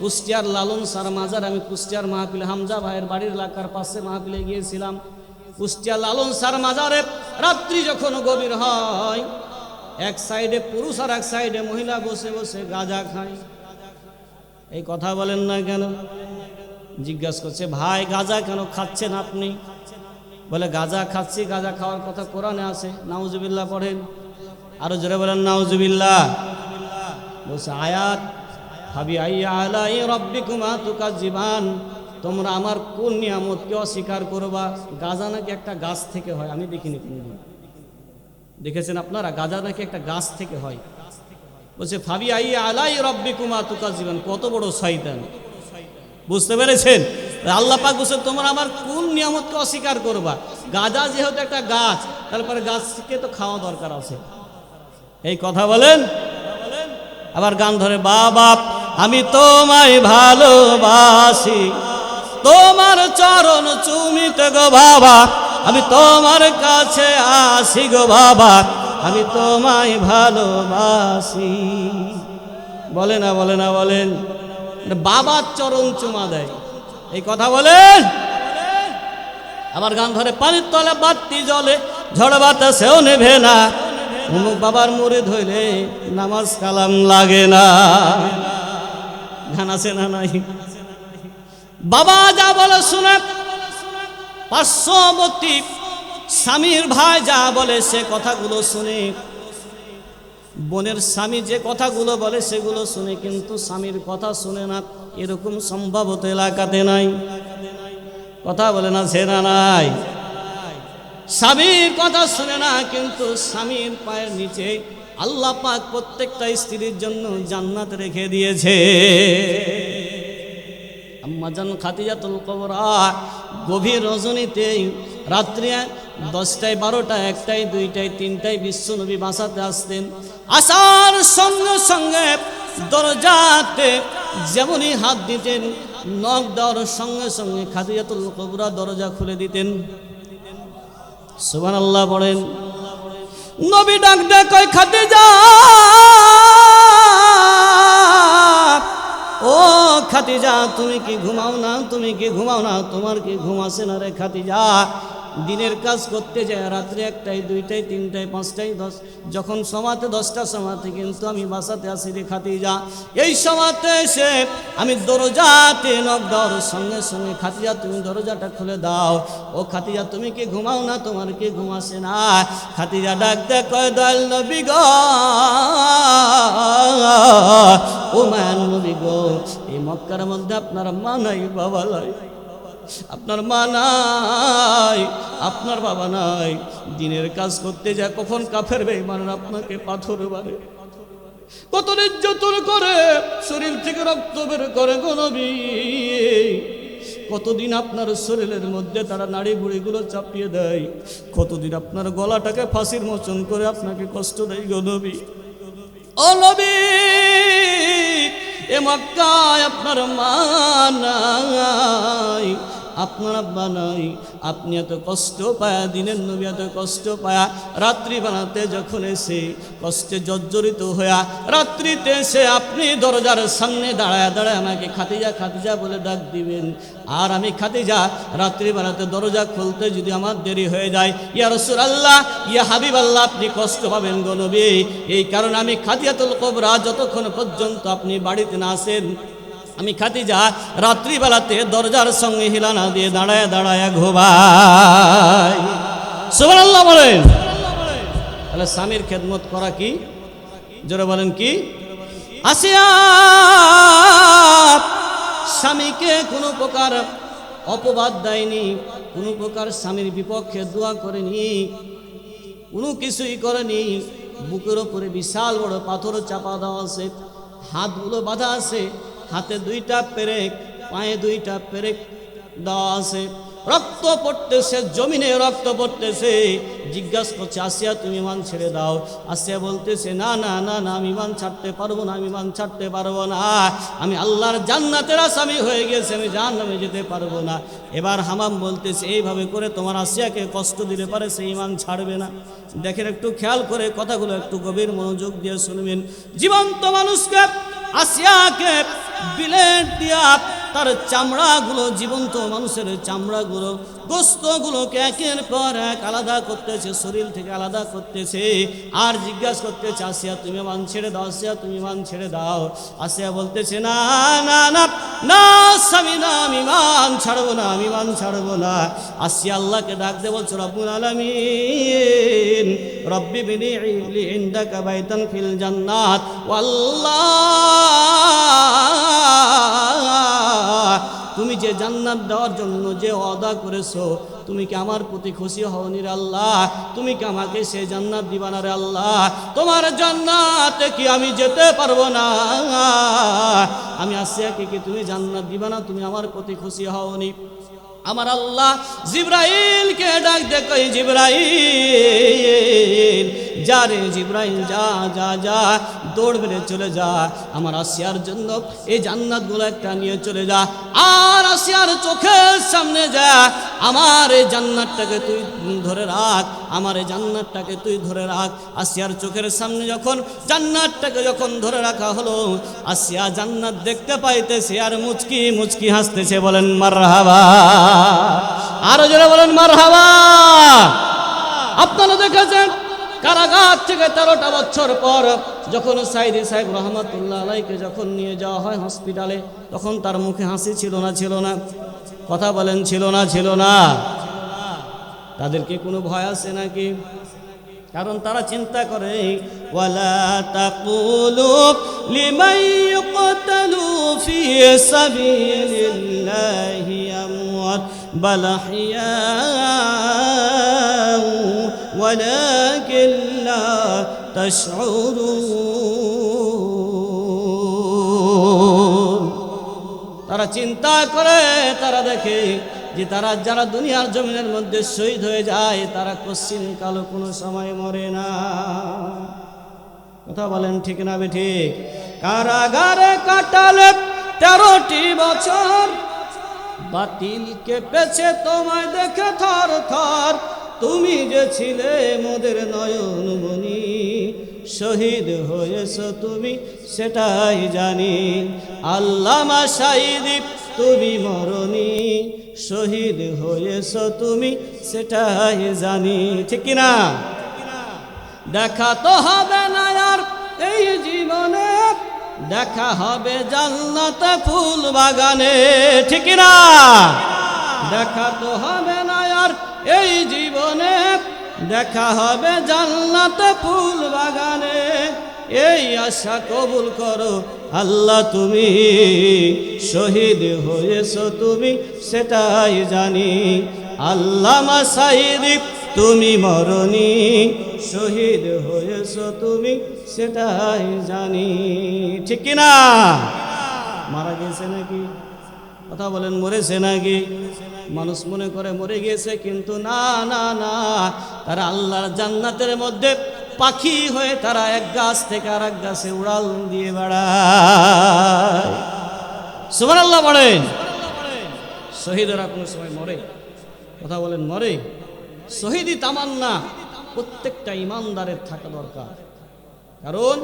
কুষ্টিয়ার লালন সার মাজার, আমি কুষ্টিয়ার মাহফিল হামজা ভাইয়ের বাড়ির এলাকার পাশে মাহফিলে গিয়েছিলাম। কুষ্টিয়ার লালন সার মাজারে রাত্রি যখন গভীর হয়, এক সাইডে পুরুষ আর এক সাইডে মহিলা বসে বসে গাঁজা খায়। এই কথা বলেন না কেন? জিজ্ঞাসা করছে, ভাই গাঁজা কেন খাচ্ছেন আপনি? বলে গাঁজা খাচ্ছি, গাঁজা খাওয়ার কথা কোরআনে আছে, নাউজুবিল্লাহ পড়েন। আরো জোরে বলেন নাউজুবিল্লাহ। বলছে আয়াত, ফাবি আইয়া আলাই রাব্বিকুমা তুকাজ্জিবান, তোমরা আমার কোন নিয়ামতকে অস্বীকার করবা? গাঁজা নাকি একটা গাছ থেকে হয়, আমি দেখিনি কোনদিন। দেখেছেন আপনারা? গাঁজা নাকি একটা গাছ থেকে হয়। বলছে ফাবি আইয়া আলাই রাব্বিকুমা তুকাজ্জিবান, কত বড় শয়তান! বুঝতে পেরেছেন? আল্লাহ পাক বলছে তোমরা আমার কোন নিয়ামতকে অস্বীকার করবা? গাঁজা যেহেতু একটা গাছ, তারপরে গাছকে তো খাওয়া দরকার আছে। এই কথা বলেন। আবার গান ধরে, বাবা আমি তোমায় ভালোবাসি, তোমার চরণ চুমিতে গো বাবা, আমি তোমার কাছে আসি গো বাবা, আমি তোমায় ভালোবাসি। বলে না বলে না বলেন, বাবার চরণ চুমা দেয়, এই কথা বলেন। আবার গান ধরে পানির তলে বাতি জ্বলে, ঝড় বাতাসেও নেভে না, অমুক বাবার মুরিদ হইলে নামাজ কালাম লাগে না। গান আছে না নাই? বাবা যা বলে শুনে, পার্শ্ববর্তী স্বামীর ভাই যা বলে সে কথাগুলো শুনে, বোনের স্বামী যে কথাগুলো বলে সেগুলো শুনে, কিন্তু স্বামীর কথা শুনে না, এরকম সম্ভবত এলাকাতে নাই। কথা বলে না সে না নাই? স্বামীর কথা শুনে না, কিন্তু স্বামীর পায়ের নিচে আল্লাহ পাক প্রত্যেকটা স্ত্রীর জন্য জান্নাত রেখে দিয়েছে। আম্মাজান খাদিজাতুল কুবরা গভীর রজনীতে রাত্রি 10টায় 12টায় 1টায় 2টায় 3টায় বিশ্বনবী বাসাতে আসতেন। আসার সঙ্গে সঙ্গে দরজাতে যেমনই হাত দিতেন, নখ দেওয়ার সঙ্গে সঙ্গে খাদিজাতুল কুবরা দরজা খুলে দিতেন। সুবহানাল্লাহ পড়েন। নবী ডাক দেয়, কই খাদিজা, ও খাদিজা তুমি কি ঘুমাও না, তুমি কি ঘুমাও না, তোমার কি ঘুম আসে না রে খাদিজা? দিনের কাজ করতে যায় রাত্রে 1টায় 2টায় 3টায় 5টায় 10, যখন সমাতে 10টার সময়তে কিন্তু আমি বাসাতে আসি রে খাদিজা। এই সময়তে এসে আমি দরজাতে নখ দেওয়ার সঙ্গে সঙ্গে খাদিজা তুমি দরজাটা খুলে দাও। ও খাদিজা তুমি কি ঘুমাও না, তোমার কি ঘুম আসে না? খাদিজা ডাক দেয়, কয় দয়াল নবী গো, ও মায়ান নবী গো, এই মক্কার মধ্যে আপনার মা নাই, বাবা নাই, আপনার মা নাই, আপনার বাবা নাই, দিনের কাজ করতে যায় কখন কাফের বেঈমানরা আপনাকে পাথর মারে, কত নির্যাতন করে, শরীর থেকে রক্ত বের করে গো নবী, কতদিন আপনার শরীরের মধ্যে তারা নাড়ি বুড়িগুলো চাপিয়ে দেয়, কতদিন আপনার গলাটাকে ফাঁসির মোচন করে আপনাকে কষ্ট দেয় গো নবী। ও নবী, এ মক্কায় আপনার মা নাই, আপনার আব্বা নাই, আপনি এত কষ্ট পায়া, দিনের নবী এত কষ্ট পায়া, রাত্রি বানাতে যখন এসে কষ্টে জর্জরিত হইয়া রাত্রিতে এসে আপনি দরজার সামনে দাঁড়ায় দাঁড়ায় আমাকে খাদিজা খাদিজা বলে ডাক দিবেন, আর আমি খাদিজা রাত্রি বানাতে দরজা খুলতে যদি আমার দেরি হয়ে যায়, ইয়া রাসূলুল্লাহ, ইয়া হাবিবাল্লাহ, আপনি কষ্ট পাবেন গো নবী। এই কারণে আমি খাদিজাতুল কুবরা যতক্ষণ পর্যন্ত আপনি বাড়িতে না আসেন, আমি খাদিজা রাত্রিবেলাতে দরজার সঙ্গে হিলানা দিয়ে দাঁড়ায় দাঁড়ায় ঘুমাই। সুবহানাল্লাহ বলেন। তাহলে স্বামীর খেদমত করা কি? জোরে বলেন কি? আসিয়া স্বামীকে কোনো প্রকার অপবাদ দেয়নি, কোনো প্রকার স্বামীর বিপক্ষে দোয়া করেনি, কোনো কিছুই করেনি। বুকের ওপরে বিশাল বড় পাথর চাপা দেওয়া আছে, হাতগুলো বাঁধা আছে, হাতে 2টা পেরেক, পায়ে 2টা পেরেক দেওয়া আছে, রক্ত পড়তেছে, জমিনে রক্ত পড়তেছে। জিজ্ঞাসা করছে, আসিয়া তুমি মান ছেড়ে দাও। আসিয়া বলতেছে, না না না না, আমি মান ছাড়তে পারবো না, আমি মান ছাড়তে পারবো না, আমি আল্লাহর জান্নাতের আসামি হয়ে গেছে, আমি জাহান্নামে যেতে পারবো না। এবার হামাম বলতেছে, এইভাবে করে তোমার আসিয়াকে কষ্ট দিতে পারে, সেই ইমান ছাড়বে না। দেখেন, একটু খেয়াল করে কথাগুলো একটু গভীর মনোযোগ দিয়ে শুনবেন। জীবন্ত মানুষকে, আসিয়াকে বিলেট দিয়া তার চামড়াগুলো, জীবন্ত মানুষের চামড়াগুলো, গোস্তগুলোকে একের পর এক আলাদা করতেছে, শরীর থেকে আলাদা করতেছে, আর জিজ্ঞাসা করতেছে, আসিয়া তুমি মান ছেড়ে দাও, আসিয়া তুমি মান ছেড়ে দাও। আসিয়া বলতেছে, না না না না স্বামী, না, আমি মান ছাড়বো না, আমি মান ছাড়বো না। আসিয়া আল্লাহকে ডাক দে বলছো, রব্বুল আলামিন, রব্বি বিনি ইনদাকা বাইতান ফিল জান্নাত, আল্লাহ তুমি যে জান্নাত দেওয়ার জন্য যে ওয়াদা করেছো, তুমি কি আমার প্রতি খুশি হওনি রে আল্লাহ? তুমি কি আমাকে সে জান্নাত দিবা না রে আল্লাহ? তোমার জান্নাতে কি আমি যেতে পারবো না? আমি আসিয়াকে কি তুমি জান্নাত দিবা না? তুমি আমার প্রতি খুশি হওনি? আমার আল্লাহ জিবরাইলকে ডাক দে, কই জিবরাইল, যা রে জিবরাইল, যা যা যা, দৌড় বেড়ে চলে যা, আমার আসিয়ার জন্য এই জান্নাতগুলো একটা নিয়ে চলে যা, আর আসিয়ার চোখের সামনে যা, আমার এই জান্নাতটাকে তুই ধরে রাখ, আমার এই জান্নাতটাকে তুই ধরে রাখ। আসিয়ার চোখের সামনে যখন জান্নাতটাকে যখন ধরে রাখা হলো, আসিয়া জান্নাত দেখতে পাইতেছে আর মুচকি মুচকি হাসতেছে। বলেন মারহাবা, আরো জোরে বলেন মারহাবা। আপনারা দেখেছেন কারাগার থেকে 13টা বছর পর যখন সাইদি সাহেব রহমাতুল্লাহ আলাইকে যখন নিয়ে যাওয়া হয় হসপিটালে, তখন তার মুখে হাসি ছিল না? ছিল না? কথা বলেন, ছিল না? ছিল না? তাদেরকে কোনো ভয় আছে নাকি? কারণ তারা চিন্তা করে ওয়ালা তাকুলু লিমান ইউকতালু ফি সাবিলিল্লাহি আমওয়াত বাল আহইয়াউ ওয়ালাকিন লা তাশউরুন। তারা চিন্তা করে, তারা দেখে যে তারা যারা দুনিয়ার জমিনের মধ্যে শহীদ হয়ে যায় তারা কোশ্চিন কালো কোনো সময় মরে না। কথা বলেন ঠিক না বেঠিক? কারাগারে কাটালে 13টি বছর, বাতিল কেঁপেছে তোমায় দেখে থর থর, তুমি যে ছিলে মোদের নয়নমণি, শহীদ হয়েছ তুমি সেটাই জানি। আল্লামা সাঈদী তুমি মরনি, শহীদ হয়েছ তুমি সেটাই জানি। ঠিক কিনা? দেখা তো হবে না আর এই জীবনে, দেখা হবে জান্নাতে ফুল বাগানে। ঠিক কিনা? দেখা তো হবে না আর এই জীবনে, দেখা হবে জান্নাতে ফুল বাগানে। এই আশা কবুল করো আল্লাহ তুমি, শহীদ হয়েছ তুমি সেটাই জানি। আল্লামা সাঈদী তুমি মরনি, শহীদ হয়েছ তুমি সেটাই জানি। ঠিক কিনা? মারা গেছে নাকি? কথা বলেন, মরেছে নাকি? মানুষ মনে করে মরে গেছে, কিন্তু না না না, তারা আল্লাহর জান্নাতের মধ্যে পাখি হয়ে তারা এক গাছ থেকে আর এক গাছে উড়াল দিয়ে বেড়ায়। সুবহানাল্লাহ বলেন। শহীদরা কোনো সময় মরে? কথা বলেন, মরে? শহীদি তামান্না প্রত্যেকটা ইমানদারের থাকা দরকার। কারণ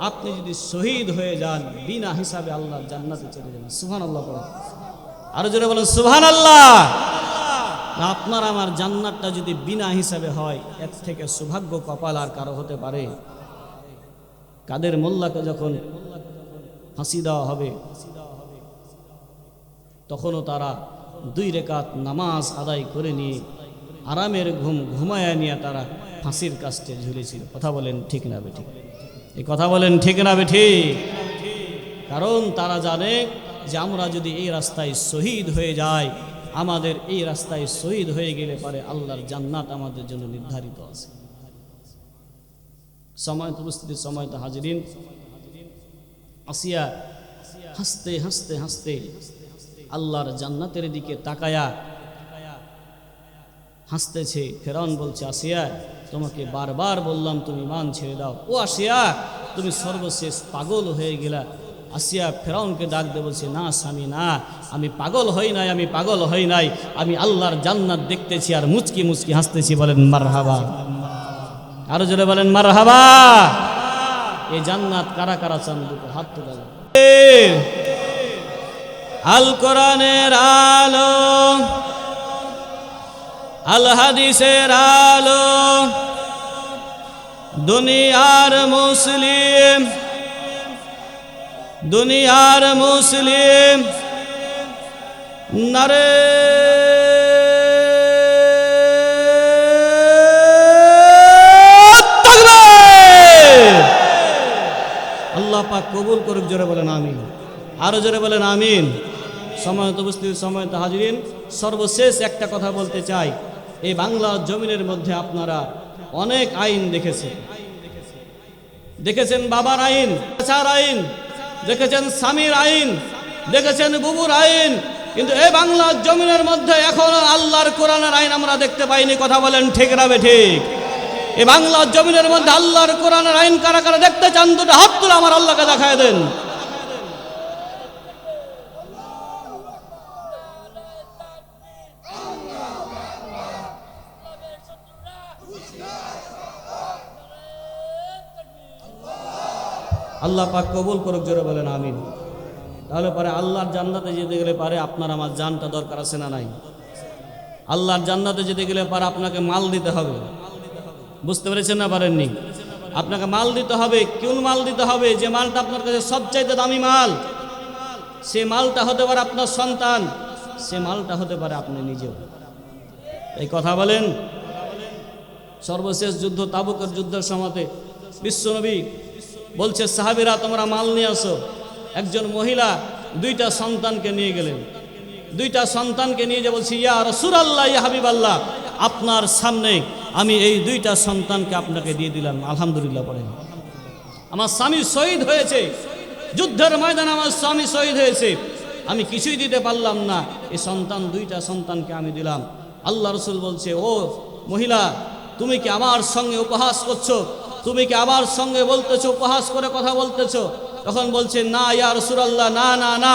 আপনি যদি শহীদ হয়ে যান বিনা হিসাবে আল্লাহর জান্নাতে চলে যাবেন। সুবহানাল্লাহ বলেন, আরো জোরে বলেন সুবহানাল্লাহ। আপনার আমার জান্নাতটা যদি বিনা হিসাবে হয়, এর থেকে সৌভাগ্য কপাল আর কারো হতে পারে? কাদের মোল্লাকে যখন ফাঁসি দেওয়া হবে তখনও তারা 2 রাকাত নামাজ আদায় করে নিয়ে আরামের ঘুম ঘুমায়া নিয়ে তারা ফাঁসির কাস্টে ঝুলেছিল। কথা বলেন ঠিক না বেঠিক? এই কথা বলেন ঠিক না বেঠিক? কারণ তারা জানে যে আমরা যদি এই রাস্তায় শহীদ হয়ে যাই, আমাদের এই রাস্তায় শহীদ হয়ে গেলে পারে আল্লাহর জান্নাত আমাদের জন্য নির্ধারিত আছে। সময়ত উপস্থিতির সময়ত হাজিরিন, আসিয়া হাসতে হাসতে হাসতে আল্লাহর জান্নাতের দিকে তাকায়া হাসতেছে। ফেরাউন বলছে, আসিয়া তোমাকে বারবার বললাম তুমি ঈমান ছেড়ে দাও। ও আসিয়া, তুমি সর্বশেষ পাগল হয়ে গেলা। আসিয়া ফেরাউনকে ডাক দিয়ে বলছে, না স্বামী না, আমি পাগল হই নাই, আমি পাগল হই নাই, আমি আল্লাহর জান্নাত দেখতেছি আর মুচকি মুচকি হাসতেছি। বলেন মারহাবা, আরো জোরে বলেন মারহাবা। এই জান্নাত কারা কারা চান? দুটো হাত তুলে। আল কোরআনের আলো, আল হাদিসের আলো, দুনিয়ার মুসলিম, দুনিয়ার মুসলিম নারে আল্লাহ পাক কবুল করুক। জোরে বলেন আমিন, আরো জোরে বলেন আমিন। সময়ত উপস্থিত, সময়ত হাজিরিন, সর্বশেষ একটা কথা বলতে চাই। এই বাংলার জমিনের মধ্যে আপনারা অনেক আইন দেখেছেন। দেখেছেন বাবার আইন, চাচার আইন, দেখেছেন স্বামীর আইন, দেখেছেন বুবুর আইন, কিন্তু এই বাংলার জমিনের মধ্যে এখনো আল্লাহর কোরআনের আইন আমরা দেখতে পাইনি। কথা বলেন ঠিক না বেঠিক? এই বাংলার জমিনের মধ্যে আল্লাহর কোরআনের আইন কারা কারা দেখতে চান দুটো হাত তুলে আমার আল্লাহকে দেখায় দেন। আল্লাহ পাক কবুল করুক, জোরে বলেন আমিন। তাহলে পরে আল্লাহর জান্নাতে যেতে গেলে পারে আপনার আমার জানটা দরকার আছে না নাই? আল্লাহর জান্নাতে যেতে গেলে পারে আপনাকে মাল দিতে হবে। বুঝতে পেরেছেন না পারেননি? আপনাকে মাল দিতে হবে। কোন মাল দিতে হবে? যে মালটা আপনার কাছে সবচাইতে দামি মাল, সে মালটা হতে পারে আপনার সন্তান, সে মালটা হতে পারে আপনি নিজেও। এই কথা বলেন। সর্বশেষ যুদ্ধ তাবুকের যুদ্ধের সময়তে বিশ্বনবী বলছে, সাহাবীরা তোমরা মাল নিয়ে আসো। একজন মহিলা দুইটা সন্তানকে নিয়ে গেলেন। দুইটা সন্তানকে নিয়ে যে বলছি, ইয়া রাসূলুল্লাহ, ইয়া হাবিবাল্লাহ, আপনার সামনে আমি এই দুইটা সন্তানকে আপনাকে দিয়ে দিলাম। আলহামদুলিল্লাহ পড়েন। আমার স্বামী শহীদ হয়েছে, যুদ্ধের ময়দানে আমার স্বামী শহীদ হয়েছে, আমি কিছুই দিতে পারলাম না, এই সন্তান দুইটা সন্তানকে আমি দিলাম। আল্লাহ রাসূল বলছে, ও মহিলা, তুমি কি আমার সঙ্গে উপহাস করছো? তুমি কি আমার সঙ্গে বলতেছো, উপহাস করে কথা বলতেছো? তখন বলছে, না ইয়া রাসূলুল্লাহ, না না না,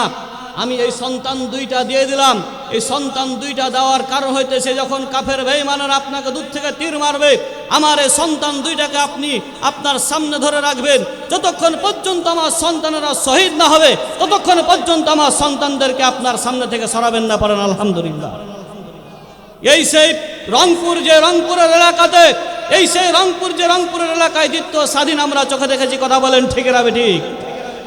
আমি এই সন্তান দুইটা দিয়ে দিলাম। এই সন্তান দুইটা দেওয়ার কারণ হইতেছে, যখন কাফের বেঈমানরা আপনাকে দূর থেকে তীর মারবে, আমার এই সন্তান দুইটাকে আপনি আপনার সামনে ধরে রাখবেন। যতক্ষণ পর্যন্ত আমার সন্তানেরা শহীদ না হবে, ততক্ষণ পর্যন্ত আমার সন্তানদেরকে আপনার সামনে থেকে সরাবেন না। পারেন আলহামদুলিল্লাহ। এই সেই রংপুর, যে রংপুরের এলাকাতে, এই সেই রংপুর যে রংপুরের এলাকায় দ্বিতীয় স্বাধীন আমরা চোখে দেখেছি। কথা বলেন ঠিক না ঠিক?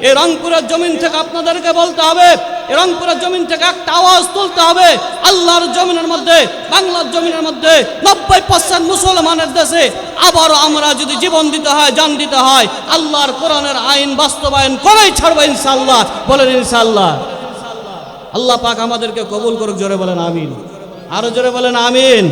এই রংপুরের জমিন থেকে আপনাদেরকে বলতে হবে, এই রংপুরের জমিন থেকে একটা আওয়াজ তুলতে হবে, আল্লাহর জমিনের মধ্যে, বাংলার জমিনের মধ্যে 90% মুসলমানের দেশে আবারও আমরা যদি জীবন দিতে হয়, জান দিতে হয়, আল্লাহর কোরআনের আইন বাস্তবায়ন করেই ছাড়বো ইনশাআল্লাহ। বলেন ইনশাআল্লাহ। আল্লাহ পাক আমাদেরকে কবুল করুক, জোরে বলেন আমিন। আরো জোরে বলেন আমিন।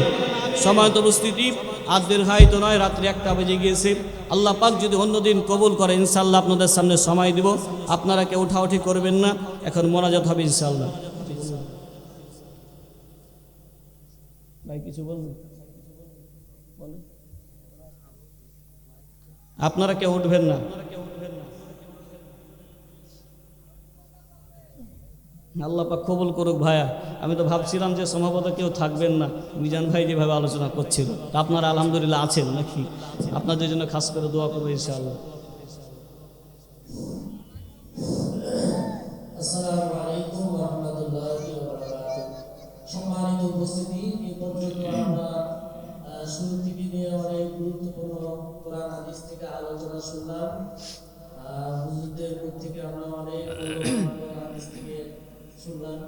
সময়ত উপস্থিতি আর দীর্ঘায়িত নয়, রাত্রি 1টা বেজে গিয়েছে। আল্লাহ পাক যদি অন্যদিন কবুল করে ইনশাআল্লাহ আপনাদের সামনে সময় দিব। আপনারা কেউ উঠাউঠি করবেন না, এখন মোনাজাত হবে ইনশাআল্লাহ। ভাই কিছু বলবেন? আপনারা কেউ উঠবেন না। আল্লাহ পাক কবুল করুক। ভাইয়া, আমি তো ভাবছিলাম যে সম্ভবত কেউ থাকবেন না, মিজান ভাই যেভাবে আলোচনা করছিল। তা আপনারা আলহামদুলিল্লাহ আছেন নাকি? আপনাদের জন্য খাস করে দোয়া করবো ইনশাআল্লাহ। আসসালামু আলাইকুম ওয়া রাহমাতুল্লাহি ওয়া বারাকাতুহু। সম্মানিত উপস্থিতি, এই পর্যন্ত আমরা শুরু থেকে নিয়ে অনেক গুরুত্বপূর্ণ কোরআন হাদিস থেকে আলোচনা শুনলাম। হুজুরদের মুখ থেকে আমরা অনেক কোরআন হাদিস থেকে শুনলাম।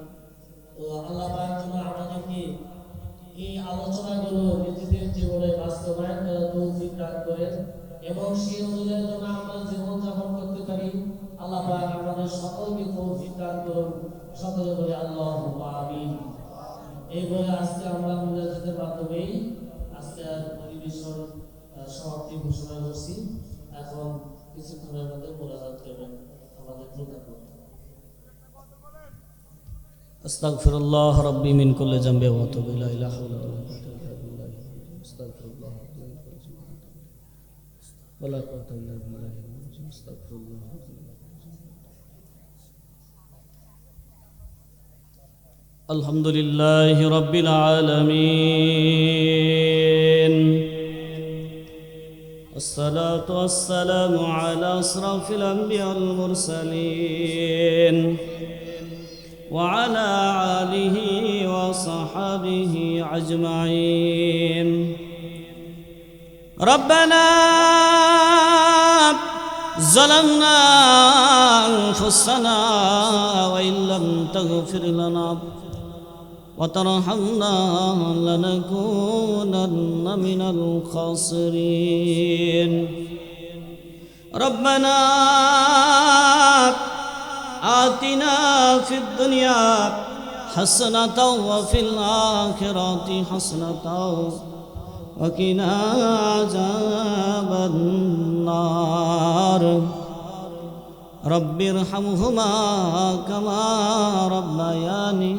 তো আল্লাহ পাক যেন আমাদেরকে এই আলোচনাগুলো নিজেদের জীবনে বাস্তবায়ন করার তৌফিক দান করেন এবং সেই অনুযায়ী যেন আমরা জীবন যাপন করতে পারি। আল্লাহ পাক আমাদের সকলকে তৌফিক দান করুন। সকলে বলে আল্লাহুম্মা আমিন। এই বলে আজকে আমরা মুনাজাতের মাধ্যমে আজকের পরিবেশন সমাপ্তি ঘোষণা করছি। এখন কিছুক্ষণের মধ্যে মুনাজাত করবেন আমাদের প্রধান বক্তা। আস্তাগফিরুল্লাহ রাব্বি মিন কুল্লি যামবি ওয়া আতুবু ইলাইহি লা হাওলা ওয়া লা কুওয়াতা ইল্লা বিল্লাহ। আস্তাগফিরুল্লাহ ওয়া লা কুওয়াতা ইল্লা বিল্লাহ। আস্তাগফিরুল্লাহ। আলহামদুলিল্লাহি রাব্বিল আলামিন। الصلاة والسلام على أشرف الأنبياء والمرسلين وعلى آله وصحبه أجمعين. ربنا ظلمنا أنفسنا وإن لم تغفر لنا وترحمنا لنكونن من الخاسرين. ربنا آتنا في الدنيا حسنة وفي الآخرة حسنة وقنا عذاب النار. رب ارحمهما كما ربياني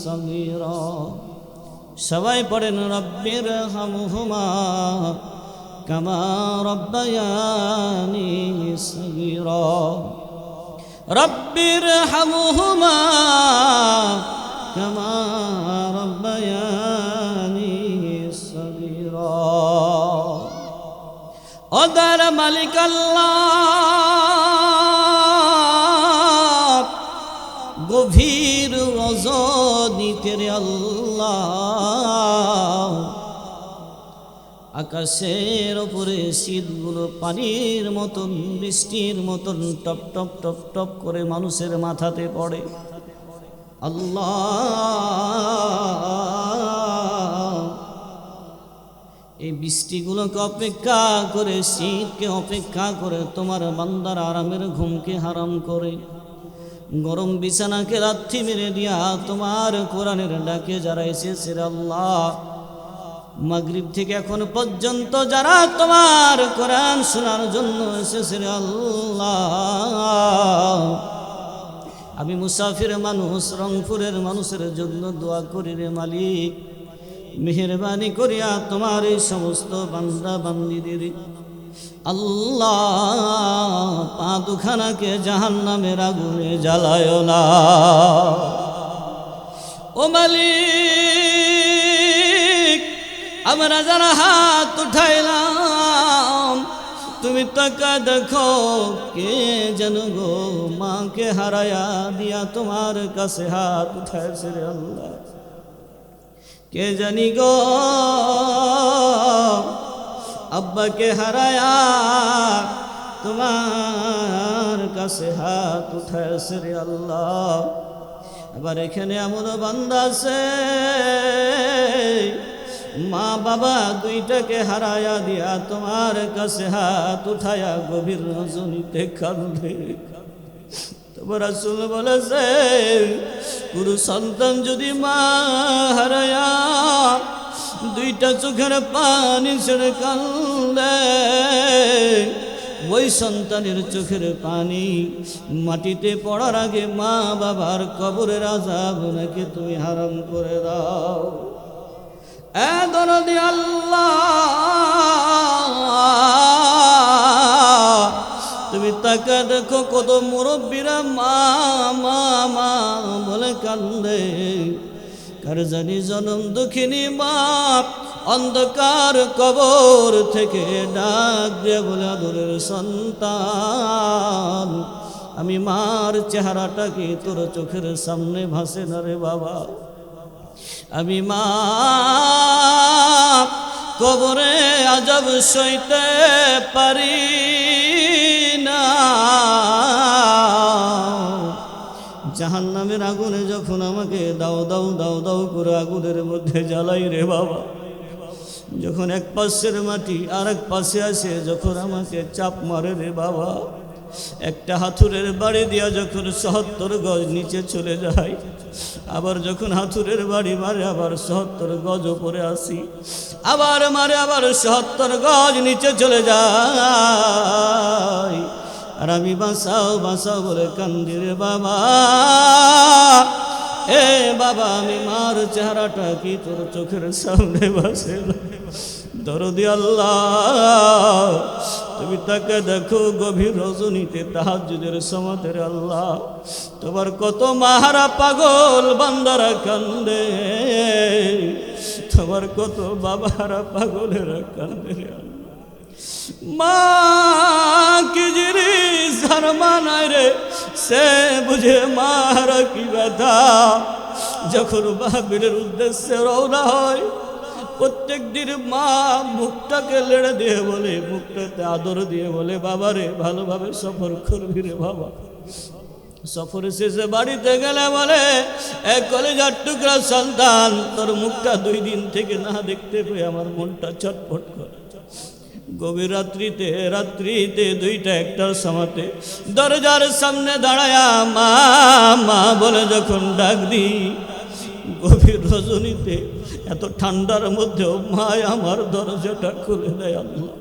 صغيرا. সবাই পড়েন রব্বির হামহুমা كما ربياني صغيرا رب ارحمهما كما ربياني صغيرا অদার মালিক আল্লাহ গভীর রজনীতে রে আল্লাহ আকাশের উপরে শীতগুলো পানির মতন বৃষ্টির মতন টপ টপ টপ টপ করে মানুষের মাথাতে পড়ে আল্লাহ এই বৃষ্টিগুলোকে অপেক্ষা করে শীতকে অপেক্ষা করে তোমার বান্দার আরামের ঘুমকে হারাম করে গরম বিছানাকে লাথি মেরে দিয়া তোমার কোরআনের ডাকে যারা এসেছে আল্লাহ মাগরিব থেকে এখন পর্যন্ত যারা তোমার কোরআন শোনার জন্য এসেছে আল্লাহ আমি মুসাফির মানুষ রংপুরের মানুষের জন্য দোয়া করি রে মালিক মেহেরবানি করিয়া তোমার এই সমস্ত বান্দা বান্দীদের আল্লাহ পা দুখানাকে জাহান্নামের আগুনে জ্বালায় না ও মালিক আমরা যারা হাত উঠাইলাম তুমি তাকা দেখো কে যেন গো মাকে হারায়া দিয়া তোমার কাছে হাত উঠাইছে রে আল্লাহ কে জানি গো আব্বাকে হারায়া তোমার কাছে হাত উঠাইছে রে আল্লাহ আবার এখানে এমন বান্দা আছে মা বাবা দুইটাকে হারায়া দিয়া তোমার কাছে হাত উঠায়া গভীর রজনীতে কাঁদে তোমার রাসূল বলেছে পুরো সন্তান যদি মা হারায়া দুইটা চোখের পানি ছেড়ে কান্দে ওই সন্তানের চোখের পানি মাটিতে পড়ার আগে মা বাবার কবরের আযাব নাকি তুমি হারাম করে দাও এ দরদি আল্লাহ তুমি তাকে দেখো কত মুরব্বীরা মা মা মা বলে কান্দে কার জানি জনম দুঃখিনী বাপ অন্ধকার কবর থেকে ডাক দিয়ে বলে আদরের সন্তান আমি মার চেহারাটাকে তোর চোখের সামনে ভাসে না রে বাবা আমি মা কবরে আজব সইতে পারি না জাহান্নামের আগুনে যখন আমাকে দাও দাও দাও দাও করে আগুনের মধ্যে জ্বালাই রে বাবা যখন এক পাশের মাটি আর এক পাশে আসে যখন আমাকে চাপ মারে রে বাবা একটা হাতুড়ের বাড়ি দিয়া যখন ৭০ গজ নিচে চলে যায় আবার যখন হাতুড়ের বাড়ি মারে আবার ৭০ গজ উপরে আসি আবার মারে আবার ৭০ গজ নিচে চলে যায় আর আমি বাঁচাও বাঁচাও বলে কান্দি রে বাবা এ বাবা আমি মার চেহারাটা কি তোর চোখের সামনে ভাসে দরদি আল্লাহ তুমি তাকে দেখো গভীর রজনীতে তাহাজ্জুদের সমাতের আল্লাহ তোমার কত মাহারা পাগল বান্দারা কান্দে তোমার কত বাবারা পাগলেরা কান্দে মা কি জিনিস আর মা নাই রে সে বুঝে মার কি ব্যথা যখন মাহফিলের উদ্দেশ্যে রওনা হয় প্রত্যেক দিন মা মুখটাকে লেড়ে দিয়ে বলে মুখটাতে আদর দিয়ে বলে বাবা রে ভালোভাবে সফর করবি রে বাবা সফর শেষে বাড়িতে গেলে বলে এক কলেজার টুকরা সন্তান তোর মুখটা 2 দিন থেকে না দেখতে পেয়ে আমার মনটা ছটফট করে গভীর রাত্রিতে 2টা 1টার সময়তে দরজার সামনে দাঁড়ায়া মা মা বলে যখন ডাক দি গভীর রজনীতে এত ঠান্ডার মধ্যেও মা আমার দরজাটা খুলে দেয় আল্লাহ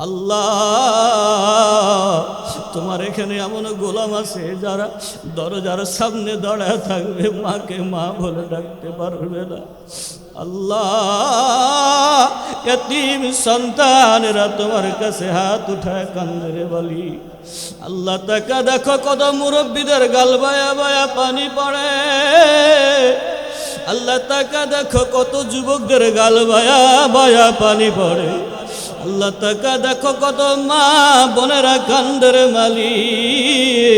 আল্লাহ, তোমার এখানে এমন গোলাম আছে যারা দরজার সামনে দাঁড়ায় থাকবে, মাকে মা বলে ডাকতে পারবে না। আল্লাহ, এতিম সন্তানেরা তোমার কাছে হাত উঠায় কান্দে রে বলি। আল্লাহ, তাকা দেখো কত মুরব্বীদের গাল বায়া বায়া পানি পড়ে। আল্লাহ, তাকা দেখো কত যুবকদের গাল বায়া বায়া পানি পড়ে। আল্লাহ, তাকা দেখো কত মা বোনেরা কান্দের মালিক।